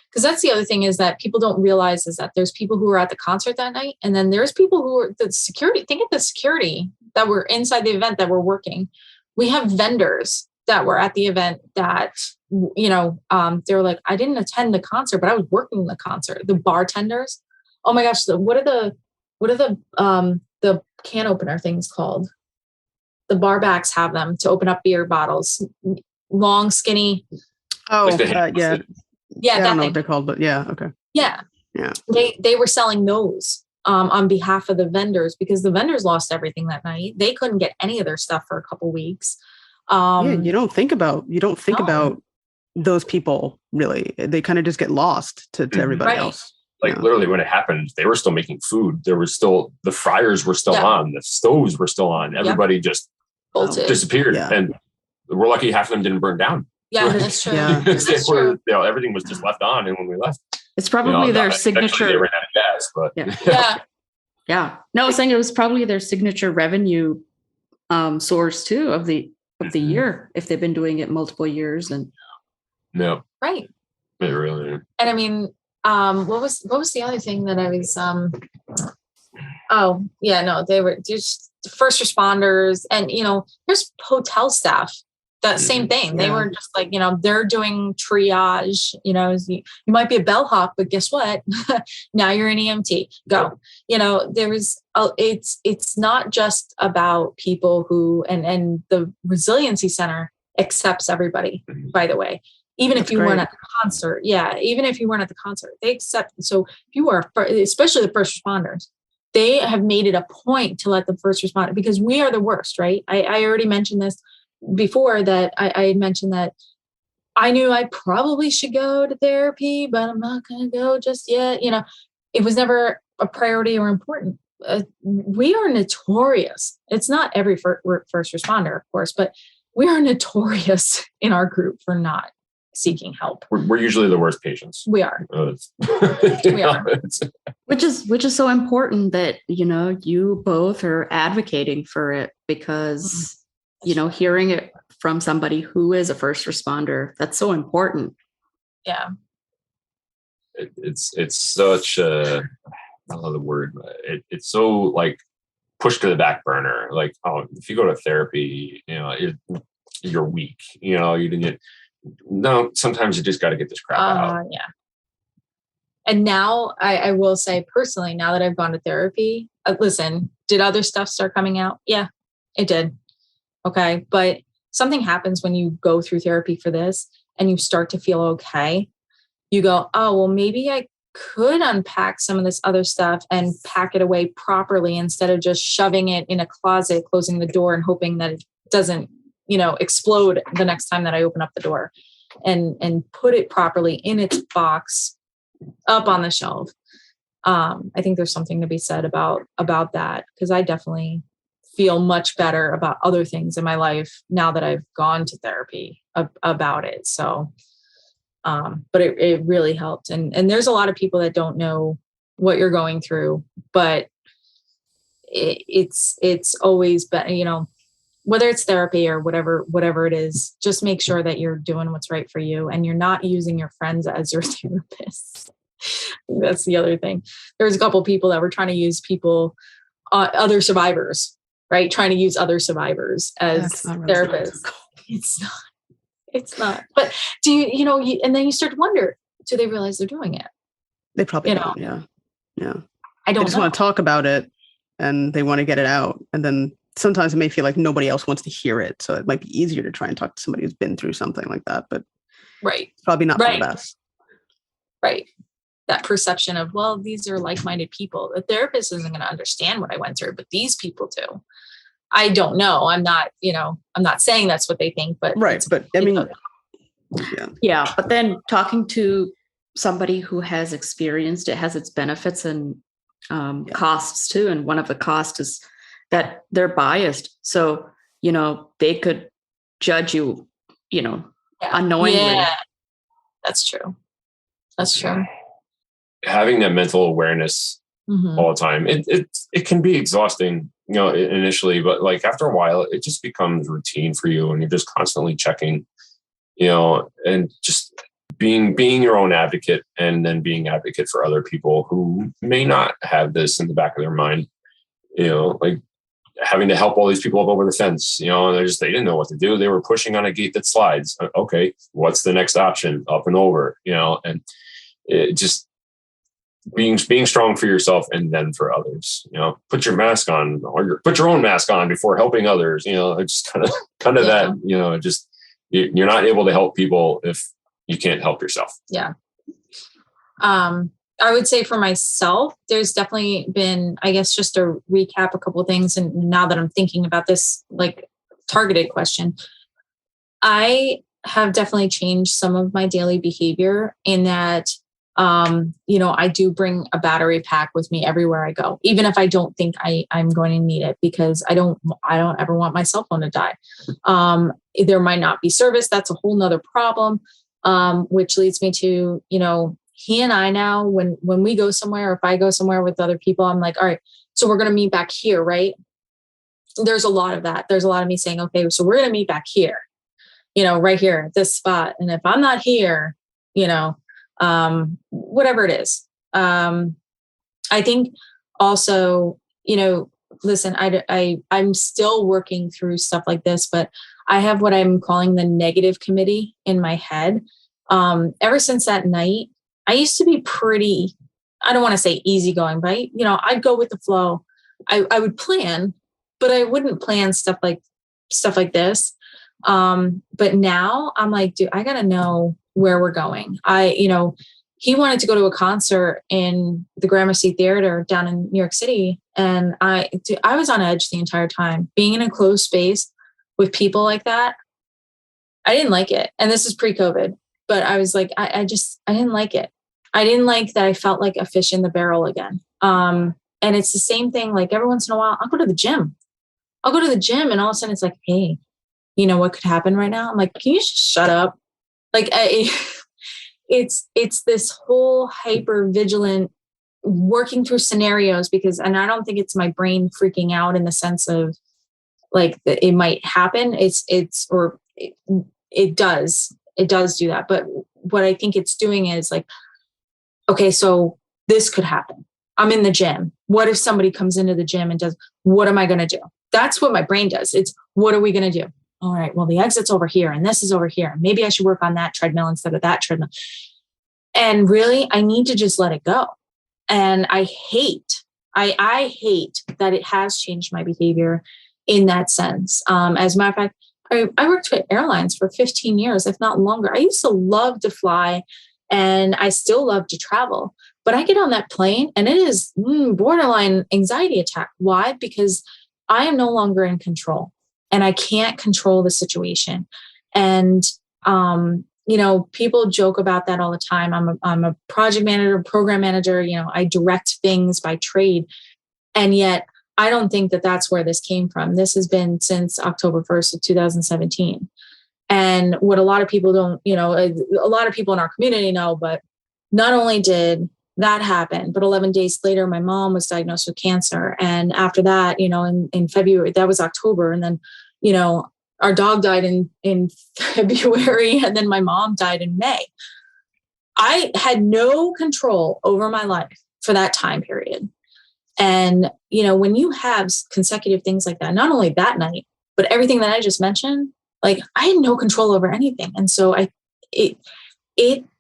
Because that's the other thing is that people don't realize is that there's people who were at the concert that night. And then there's people who are the security. Think of the security that were inside the event that were working. We have vendors that were at the event that, they were like, I didn't attend the concert, but I was working the concert. The bartenders. Oh my gosh. What are the can opener things called? The bar backs have them to open up beer bottles. Long, skinny. Oh, Like yeah. Yeah, I don't know thing. what they're called, but yeah, okay. Yeah. Yeah. They were selling those on behalf of the vendors because the vendors lost everything that night. They couldn't get any of their stuff for a couple weeks. You don't think about those people really. They kind of just get lost to everybody else. Like literally when it happened, they were still making food. There was still, the fryers were still on, the stoves were still on. Everybody just bolted, disappeared. Yeah. And we're lucky half of them didn't burn down. Yeah, that's true. Yeah. That's true. Everything was just left on. And when we left, It's probably their signature. They ran out of gas, but Yeah. No, I was saying it was probably their signature revenue source too of the year if they've been doing it multiple years. And no, right. It really. And I mean, what was the other thing that I was? They were just first responders, and there's hotel staff. That same thing. They were just like, they're doing triage. You might be a bellhop, but guess what? Now you're an EMT. Go. There was. It's not just about people who and the Resiliency Center accepts everybody. By the way, even if you weren't at the concert, even if you weren't at the concert, they accept. So if you are, especially the first responders, they have made it a point to let the first responder because we are the worst, right? I already mentioned this before that I had mentioned that I knew I probably should go to therapy, but I'm not going to go just yet. It was never a priority or important. We are notorious. It's not every first responder, of course, but we are notorious in our group for not seeking help. We're usually the worst patients. We are. We are. Which is so important that, you both are advocating for it because hearing it from somebody who is a first responder, that's so important. Yeah. It's such a, I don't know the word, it's so like pushed to the back burner. Like, oh, if you go to therapy, you're weak, no, sometimes you just got to get this crap out. Yeah. And now I will say personally, now that I've gone to therapy, listen, did other stuff start coming out? Yeah, it did. Okay. But something happens when you go through therapy for this and you start to feel okay. You go, oh, well, maybe I could unpack some of this other stuff and pack it away properly instead of just shoving it in a closet, closing the door and hoping that it doesn't, explode the next time that I open up the door, and put it properly in its box up on the shelf. I think there's something to be said about that, because I definitely feel much better about other things in my life now that I've gone to therapy about it. So But it really helped. And there's a lot of people that don't know what you're going through, but it's always better, you know, whether it's therapy or whatever it is, just make sure that you're doing what's right for you and you're not using your friends as your therapists. That's the other thing. There was a couple of people that were trying to use people, other survivors, right? Trying to use other survivors as therapists. It's not. But do you know, and then you start to wonder, do they realize they're doing it? They probably don't. Yeah. I don't They just want to talk about it and they want to get it out. And then sometimes it may feel like nobody else wants to hear it. So it might be easier to try and talk to somebody who's been through something like that, but it's probably not for the best. Right. That perception of, well, these are like-minded people. The therapist isn't going to understand what I went through, but these people do. I don't know. I'm not saying that's what they think, but right. But I mean, yeah. But then talking to somebody who has experienced it has its benefits and costs too. And one of the costs is that they're biased. So, you know, they could judge you, you know, unknowingly. Yeah, that's true. Having that mental awareness all the time, it can be exhausting, you know, initially, but like after a while, it just becomes routine for you, and you're just constantly checking, you know, and just being your own advocate, and then being advocate for other people who may not have this in the back of their mind, you know, like having to help all these people up over the fence, you know, and they didn't know what to do. They were pushing on a gate that slides. Okay, what's the next option? Up and over, you know, and it just being strong for yourself and then for others, you know, put your mask on, or put your own mask on before helping others, you know, it's kind of that, you know, just you're not able to help people if you can't help yourself. Yeah. I would say for myself, there's definitely been, I guess, just to recap a couple of things. And now that I'm thinking about this, like targeted question, I have definitely changed some of my daily behavior in that, you know, I do bring a battery pack with me everywhere I go, even if I don't think I'm going to need it, because I don't ever want my cell phone to die. There might not be service. That's a whole nother problem. Which leads me to, you know, he and I now, when we go somewhere, or if I go somewhere with other people, I'm like, all right, so we're going to meet back here, right? There's a lot of that. There's a lot of me saying, okay, so we're going to meet back here, you know, right here at this spot. And if I'm not here, you know, whatever it is. I think also, you know, listen, I'm still working through stuff like this, but I have what I'm calling the negative committee in my head. Ever since that night, I used to be pretty, I don't want to say easygoing, but you know, I'd go with the flow. I would plan, but I wouldn't plan stuff like this. But now I'm like, dude, I got to know where we're going. You know, he wanted to go to a concert in the Gramercy Theater down in New York City. And I was on edge the entire time. Being in a closed space with people like that, I didn't like it. And this is pre-COVID, but I was like, I didn't like it. I didn't like that. I felt like a fish in the barrel again. And it's the same thing. Like every once in a while, I'll go to the gym. And all of a sudden it's like, hey, you know what could happen right now? I'm like, can you just shut up? Like, it's this whole hyper vigilant working through scenarios and I don't think it's my brain freaking out in the sense of like it might happen. It does do that. But what I think it's doing is like, okay, so this could happen. I'm in the gym. What if somebody comes into the gym and does, what am I going to do? That's what my brain does. It's, what are we going to do? All right, well, the exit's over here and this is over here. Maybe I should work on that treadmill instead of that treadmill. And really, I need to just let it go. And I hate that it has changed my behavior in that sense. As a matter of fact, I worked with airlines for 15 years, if not longer. I used to love to fly and I still love to travel. But I get on that plane and it is borderline anxiety attack. Why? Because I am no longer in control and I can't control the situation. And, you know, people joke about that all the time. I'm a project manager, program manager. You know, I direct things by trade. And yet I don't think that that's where this came from. This has been since October 1st of 2017. And what a lot of people don't, a lot of people in our community know, but not only did that happen, but 11 days later, my mom was diagnosed with cancer. And after that, in February, that was October. And then, our dog died in February, and then my mom died in May. I had no control over my life for that time period. And, when you have consecutive things like that, not only that night, but everything that I just mentioned, like I had no control over anything. And so it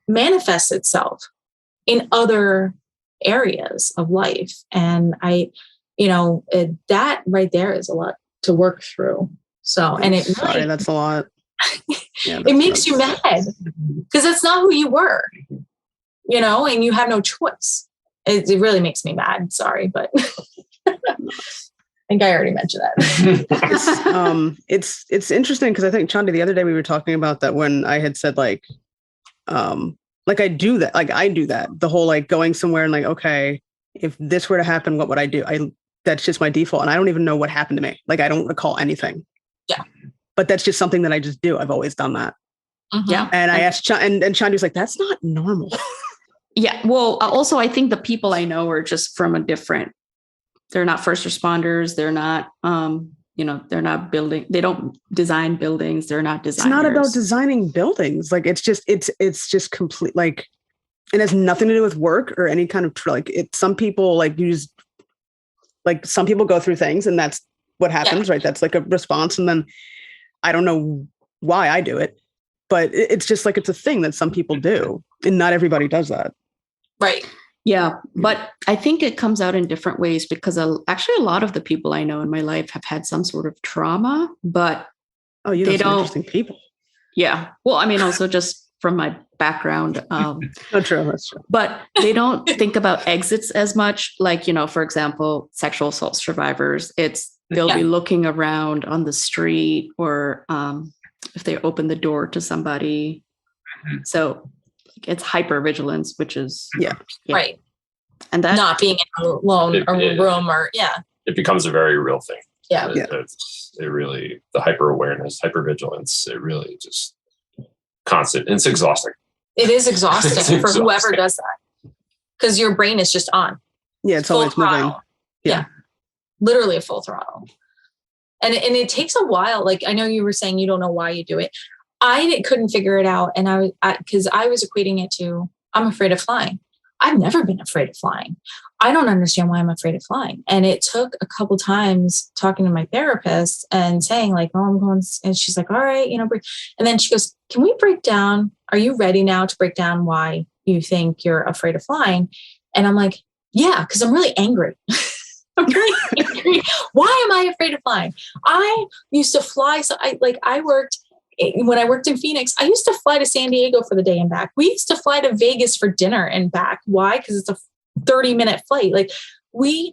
manifests itself in other areas of life. And that right there is a lot to work through. So, and it sorry, that's a lot. Yeah, it makes you mad because that's not who you were, and you have no choice. It really makes me mad. Sorry, but I think I already mentioned that. It's interesting because I think Chandi, the other day we were talking about that when I had said like I do that, like I do that, the whole like going somewhere and like, okay, if this were to happen, what would I do? That's just my default. And I don't even know what happened to me. Like I don't recall anything. Yeah. But that's just something that I just do. I've always done that. Yeah. And I asked and Chandi was like, that's not normal. Yeah. Well, also I think the people I know are just from a different, they're not first responders. They're not, they're not building, they don't design buildings. They're not designers. It's not about designing buildings. Like it's just complete, like, it has nothing to do with work or any kind of some people like use, like some people go through things and that's what happens, right? That's like a response. And then I don't know why I do it, but it's just like, it's a thing that some people do and not everybody does that. Right. Yeah. But I think it comes out in different ways because actually a lot of the people I know in my life have had some sort of trauma, but they don't. Interesting people. Yeah. Well, I mean, also just from my background. That's true. But they don't think about exits as much. Like, for example, sexual assault survivors, they'll be looking around on the street or if they open the door to somebody. So it's hypervigilance, which is right. And that not being alone or room or it becomes a very real thing. Yeah. It really, the hyper awareness, hypervigilance, it really just constant. And it's exhausting. It is exhausting for whoever does that because your brain is just on. Yeah. It's always moving. Yeah. Literally a full throttle. And it takes a while. Like, I know you were saying you don't know why you do it. I couldn't figure it out. And because I was equating it to, I'm afraid of flying. I've never been afraid of flying. I don't understand why I'm afraid of flying. And it took a couple times talking to my therapist and saying like, oh, I'm going, and she's like, all right, and then she goes, can we break down? Are you ready now to break down why you think you're afraid of flying? And I'm like, yeah, because I'm really angry. I'm really angry. Why am I afraid of flying? I used to fly. So when I worked in Phoenix, I used to fly to San Diego for the day and back. We used to fly to Vegas for dinner and back. Why? Because it's a 30-minute flight. Like why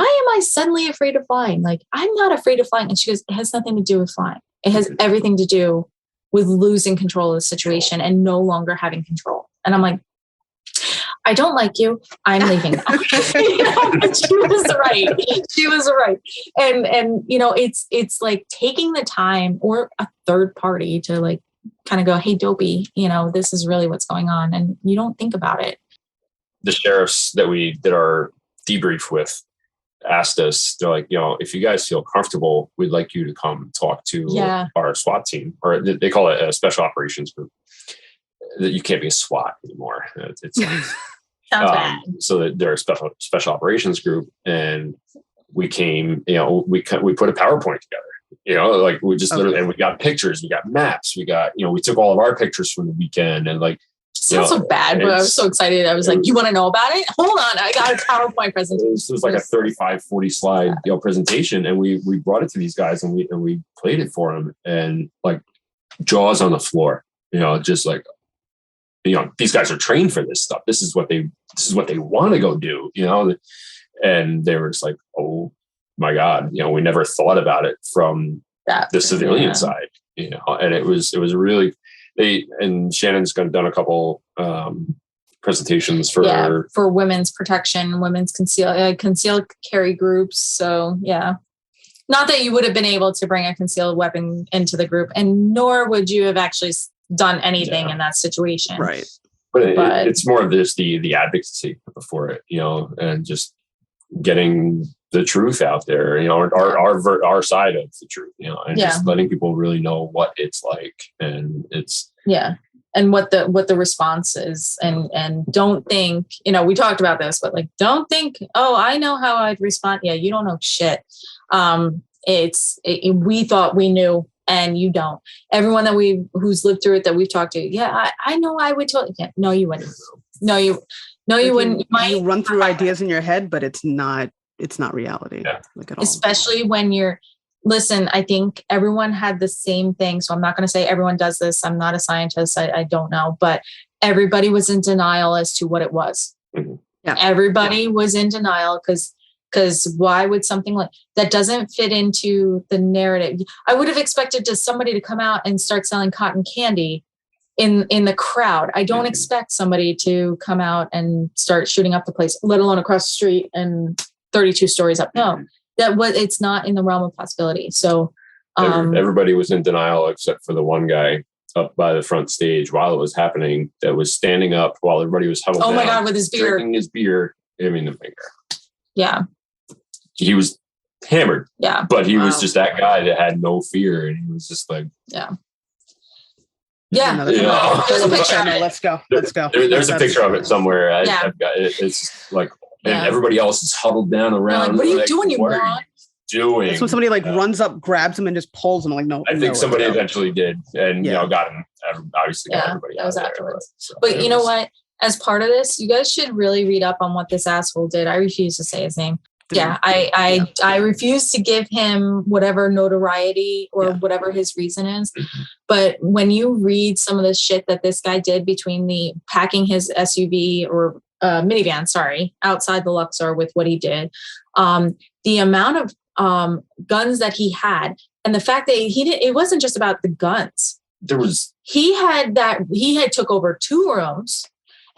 am I suddenly afraid of flying? Like, I'm not afraid of flying. And she goes, it has nothing to do with flying. It has everything to do with losing control of the situation and no longer having control. And I'm like, I don't like you. I'm leaving now. She was right. She was right. And it's like taking the time or a third party to like kind of go, hey, dopey, this is really what's going on. And you don't think about it. The sheriffs that we did our debrief with asked us, they're like, if you guys feel comfortable, we'd like you to come talk to our SWAT team, or they call it a special operations group. That you can't be a SWAT anymore. It's sounds bad. So that they're a special operations group, and we came. We put a PowerPoint together. Like we just literally, and we got pictures, we got maps, we got we took all of our pictures from the weekend, and like. Sounds so bad, but I was so excited. I was like, you want to know about it? Hold on. I got a PowerPoint presentation. It was like a 35, 40 slide presentation. And we brought it to these guys and we played it for them, and like jaws on the floor, just like, these guys are trained for this stuff. This is what they want to go do, and they were just like, oh my God, we never thought about it from the civilian side, and it was really, and Shannon's done a couple presentations for women's protection, women's concealed carry groups. So yeah. Not that you would have been able to bring a concealed weapon into the group, and nor would you have actually done anything in that situation. Right. But it's more of just the advocacy for it, and just getting the truth out there, our side of the truth, and just letting people really know what it's like, and it's and what the response is, and don't think, we talked about this, but like, don't think, oh, I know how I'd respond. Yeah, you don't know shit. We thought we knew, and you don't. Everyone who's lived through it that we've talked to, I know I would totally. No, you wouldn't. No, you wouldn't. You run through ideas in your head, but it's not reality. Like at all. Especially when listen, I think everyone had the same thing. So I'm not going to say everyone does this. I'm not a scientist. I don't know, but everybody was in denial as to what it was. Mm-hmm. Yeah. Everybody was in denial because why would something like that doesn't fit into the narrative? I would have expected somebody to come out and start selling cotton candy in the crowd. I don't expect somebody to come out and start shooting up the place, let alone across the street and 32 stories up. No, it's not in the realm of possibility. So everybody was in denial except for the one guy up by the front stage while it was happening that was standing up while everybody was huddled down. Oh my God, with his beer. Drinking his beer, giving the finger. Yeah. He was hammered. Yeah. But he was just that guy that had no fear, and he was just like, yeah. There's a picture. Let's go. There's a picture of it somewhere. I've got it. It's like, and everybody else is huddled down around. Like, what are you doing, you moron? Doing. That's when somebody runs up, grabs him, and just pulls him. Like, no. I think somebody eventually did, and got him. Obviously, got everybody. That was out afterwards. There, but you know what? As part of this, you guys should really read up on what this asshole did. I refuse to say his name. I refuse to give him whatever notoriety or whatever his reason is. Mm-hmm. But when you read some of the shit that this guy did between the packing his SUV or minivan, outside the Luxor with what he did, the amount of guns that he had, and the fact that it wasn't just about the guns. He had took over 2 rooms.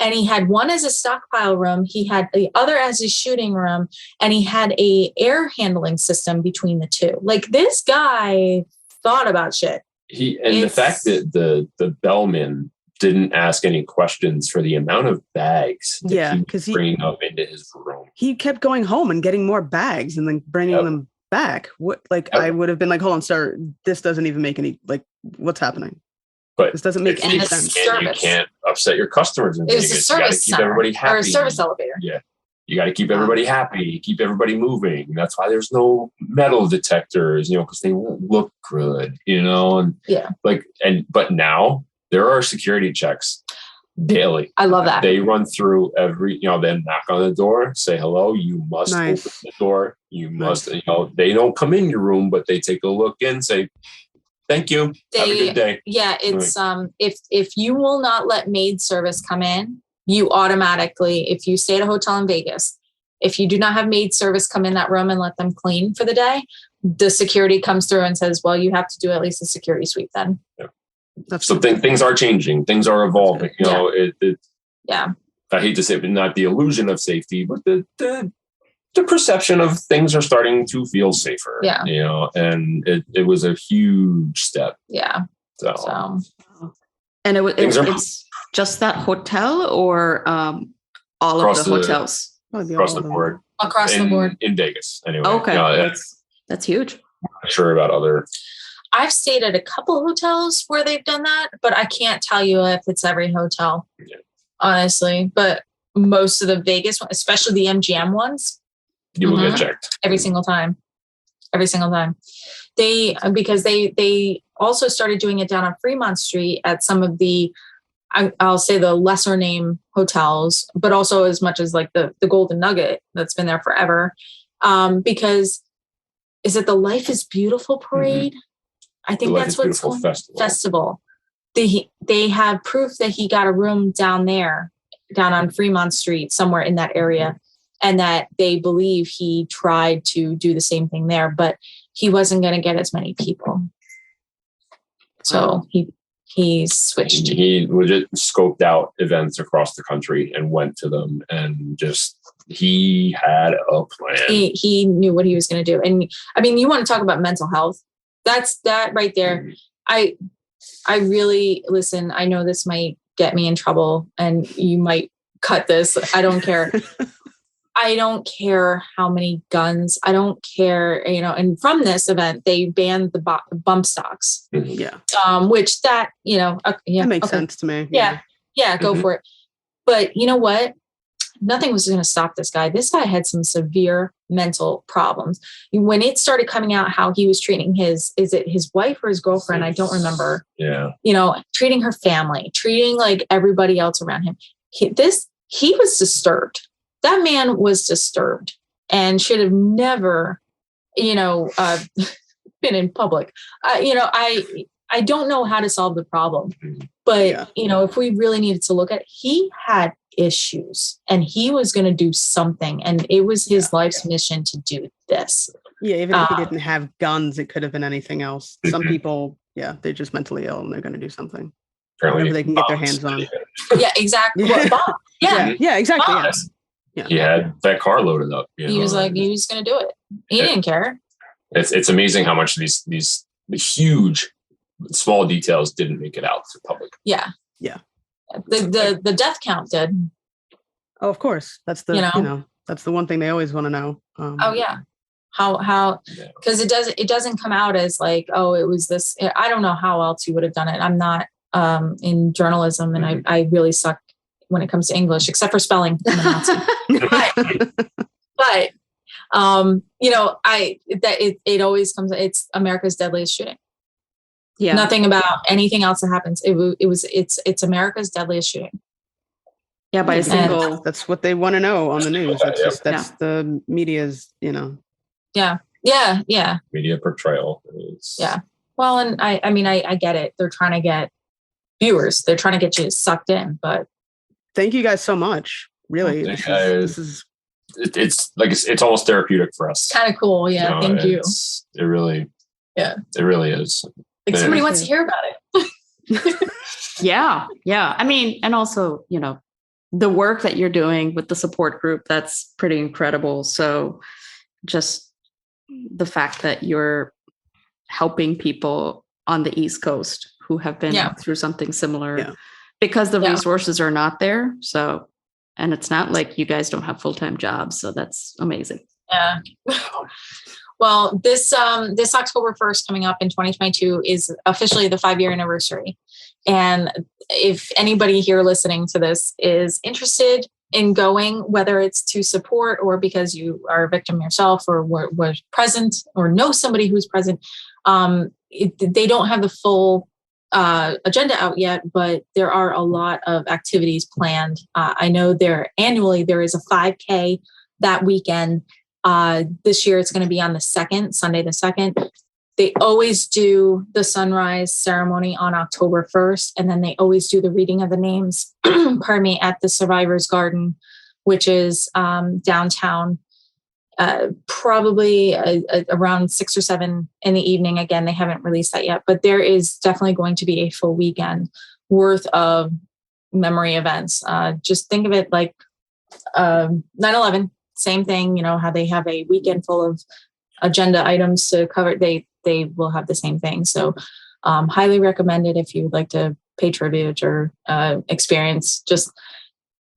And he had one as a stockpile room. He had the other as his shooting room. And he had a air handling system between the 2. Like, this guy thought about shit. The fact that the bellman didn't ask any questions for the amount of bags that he was bringing up into his room. He kept going home and getting more bags and then bringing them back. I would have been like, hold on, sir, this doesn't even make any, what's happening? But this doesn't make any sense. You can't upset your customers in Vegas. You got to keep everybody happy. Or a service elevator. Yeah. You got to keep everybody happy, keep everybody moving. That's why there's no metal detectors, because they won't look good, but now there are security checks daily. I love that. They run through every, then knock on the door, say hello. You must open the door. You must, they don't come in your room, but they take a look in, say, thank you. Have a good day. Yeah, it's if you will not let maid service come in, you automatically, if you stay at a hotel in Vegas, if you do not have maid service come in that room and let them clean for the day, the security comes through and says, well, you have to do at least a security sweep then. Yeah. So things are changing. Things are evolving. I hate to say it, but not the illusion of safety, but the perception of things are starting to feel safer. Yeah. And it was a huge step. Yeah. So. And it's just that hotel or all of the hotels? Across the board. Across the board. In Vegas, anyway. Okay. That's huge. I'm not sure about other. I've stayed at a couple of hotels where they've done that, but I can't tell you if it's every hotel, honestly. But most of the Vegas, especially the MGM ones, you will get checked every single time. Because they also started doing it down on Fremont Street at some of the, I'll say the lesser name hotels, but also as much as like the Golden Nugget that's been there forever. Because is it the Life is Beautiful parade? I think that's what it's called. Festival. They have proof that he got a room down on Fremont Street, somewhere in that area. And that they believe he tried to do the same thing there, but he wasn't going to get as many people. So he switched. He legit scoped out events across the country and went to them, and just he had a plan. He knew what he was going to do. And I mean, you want to talk about mental health? That's that right there. I really, listen, I know this might get me in trouble and you might cut this. I don't care. I don't care how many guns. I don't care, and from this event, they banned the bump stocks. Yeah. Which that, that makes sense to me. Yeah. Go for it. But you know what? Nothing was going to stop this guy. This guy had some severe mental problems. When it started coming out how he was treating is it his wife or his girlfriend? I don't remember. Yeah. Treating her family, treating like everybody else around him. He was disturbed. That man was disturbed and should have never, been in public. I don't know how to solve the problem, but if we really needed to look at it, he had issues and he was going to do something, and it was his life's mission to do this. Yeah, even if he didn't have guns, it could have been anything else. Some people, they're just mentally ill and they're going to do something. Whatever they can get their hands on. Yeah, exactly. Yeah, exactly. Yeah. He had that car loaded up. He was like, he was going to do it. He didn't care. It's amazing how much these huge, small details didn't make it out to public. Yeah. The death count did. Oh, of course. That's the that's the one thing they always want to know. How because it doesn't come out as like, oh, it was this. I don't know how else you would have done it. I'm not in journalism, and I really suck when it comes to English, except for spelling. I'm a Nazi. but it always comes. It's America's deadliest shooting. Yeah. Nothing about anything else that happens. It's America's deadliest shooting. Yeah, by a single. That's what they want to know on the news. That's the media's, Yeah. Media portrayal. Yeah. Well, and I get it. They're trying to get viewers. They're trying to get you sucked in. But thank you guys so much. Really, it's almost therapeutic for us. Kind of cool. Yeah. Thank you. It really is. Like somebody wants to hear about it. Yeah. I mean, and also, the work that you're doing with the support group, that's pretty incredible. So just the fact that you're helping people on the East Coast who have been through something similar because the resources are not there. So, and it's not like you guys don't have full-time jobs. So that's amazing. Yeah. Well, this October 1st coming up in 2022 is officially the 5-year anniversary. And if anybody here listening to this is interested in going, whether it's to support or because you are a victim yourself or were present or know somebody who's present, they don't have the full agenda out yet, but there are a lot of activities planned. I know annually there is a 5K that weekend. This year it's going to be on the 2nd, Sunday the 2nd. They always do the sunrise ceremony on October 1st, and then they always do the reading of the names, at the Survivors Garden, which is downtown, probably around 6 or 7 in the evening. Again, they haven't released that yet, but there is definitely going to be a full weekend worth of memory events. Just think of it like 9/11. Same thing, how they have a weekend full of agenda items to cover. They will have the same thing. So highly recommended if you'd like to pay tribute or experience. Just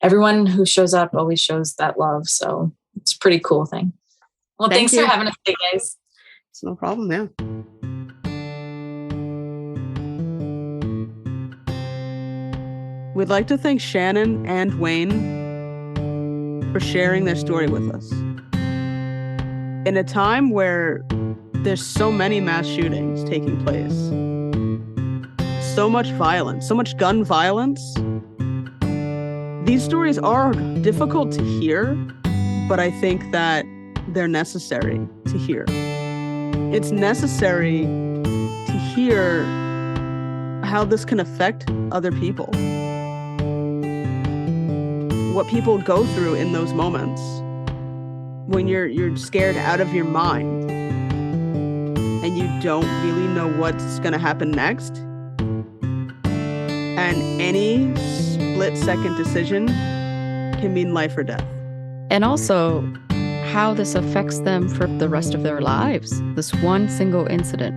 everyone who shows up always shows that love. So it's a pretty cool thing. Well, thanks for having us today, guys. It's no problem. Yeah. We'd like to thank Shannon and Wayne for sharing their story with us. In a time where there's so many mass shootings taking place, so much violence, so much gun violence, these stories are difficult to hear, but I think that they're necessary to hear. It's necessary to hear how this can affect other people. What people go through in those moments when you're scared out of your mind and you don't really know what's going to happen next. And any split-second decision can mean life or death. And also how this affects them for the rest of their lives. This one single incident,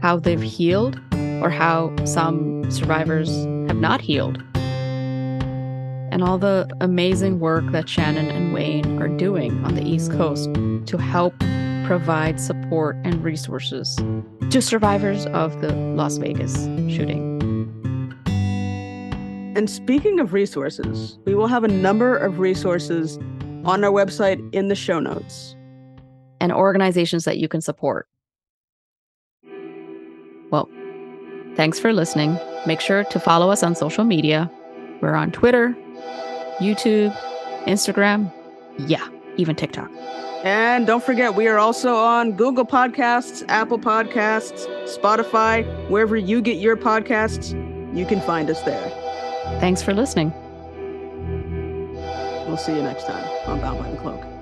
how they've healed or how some survivors have not healed. And all the amazing work that Shannon and Wayne are doing on the East Coast to help provide support and resources to survivors of the Las Vegas shooting. And speaking of resources, we will have a number of resources on our website in the show notes. And organizations that you can support. Well, thanks for listening. Make sure to follow us on social media. We're on Twitter, YouTube, Instagram, even TikTok. And don't forget, we are also on Google Podcasts, Apple Podcasts, Spotify, wherever you get your podcasts, you can find us there. Thanks for listening. We'll see you next time on Bound by the Cloak.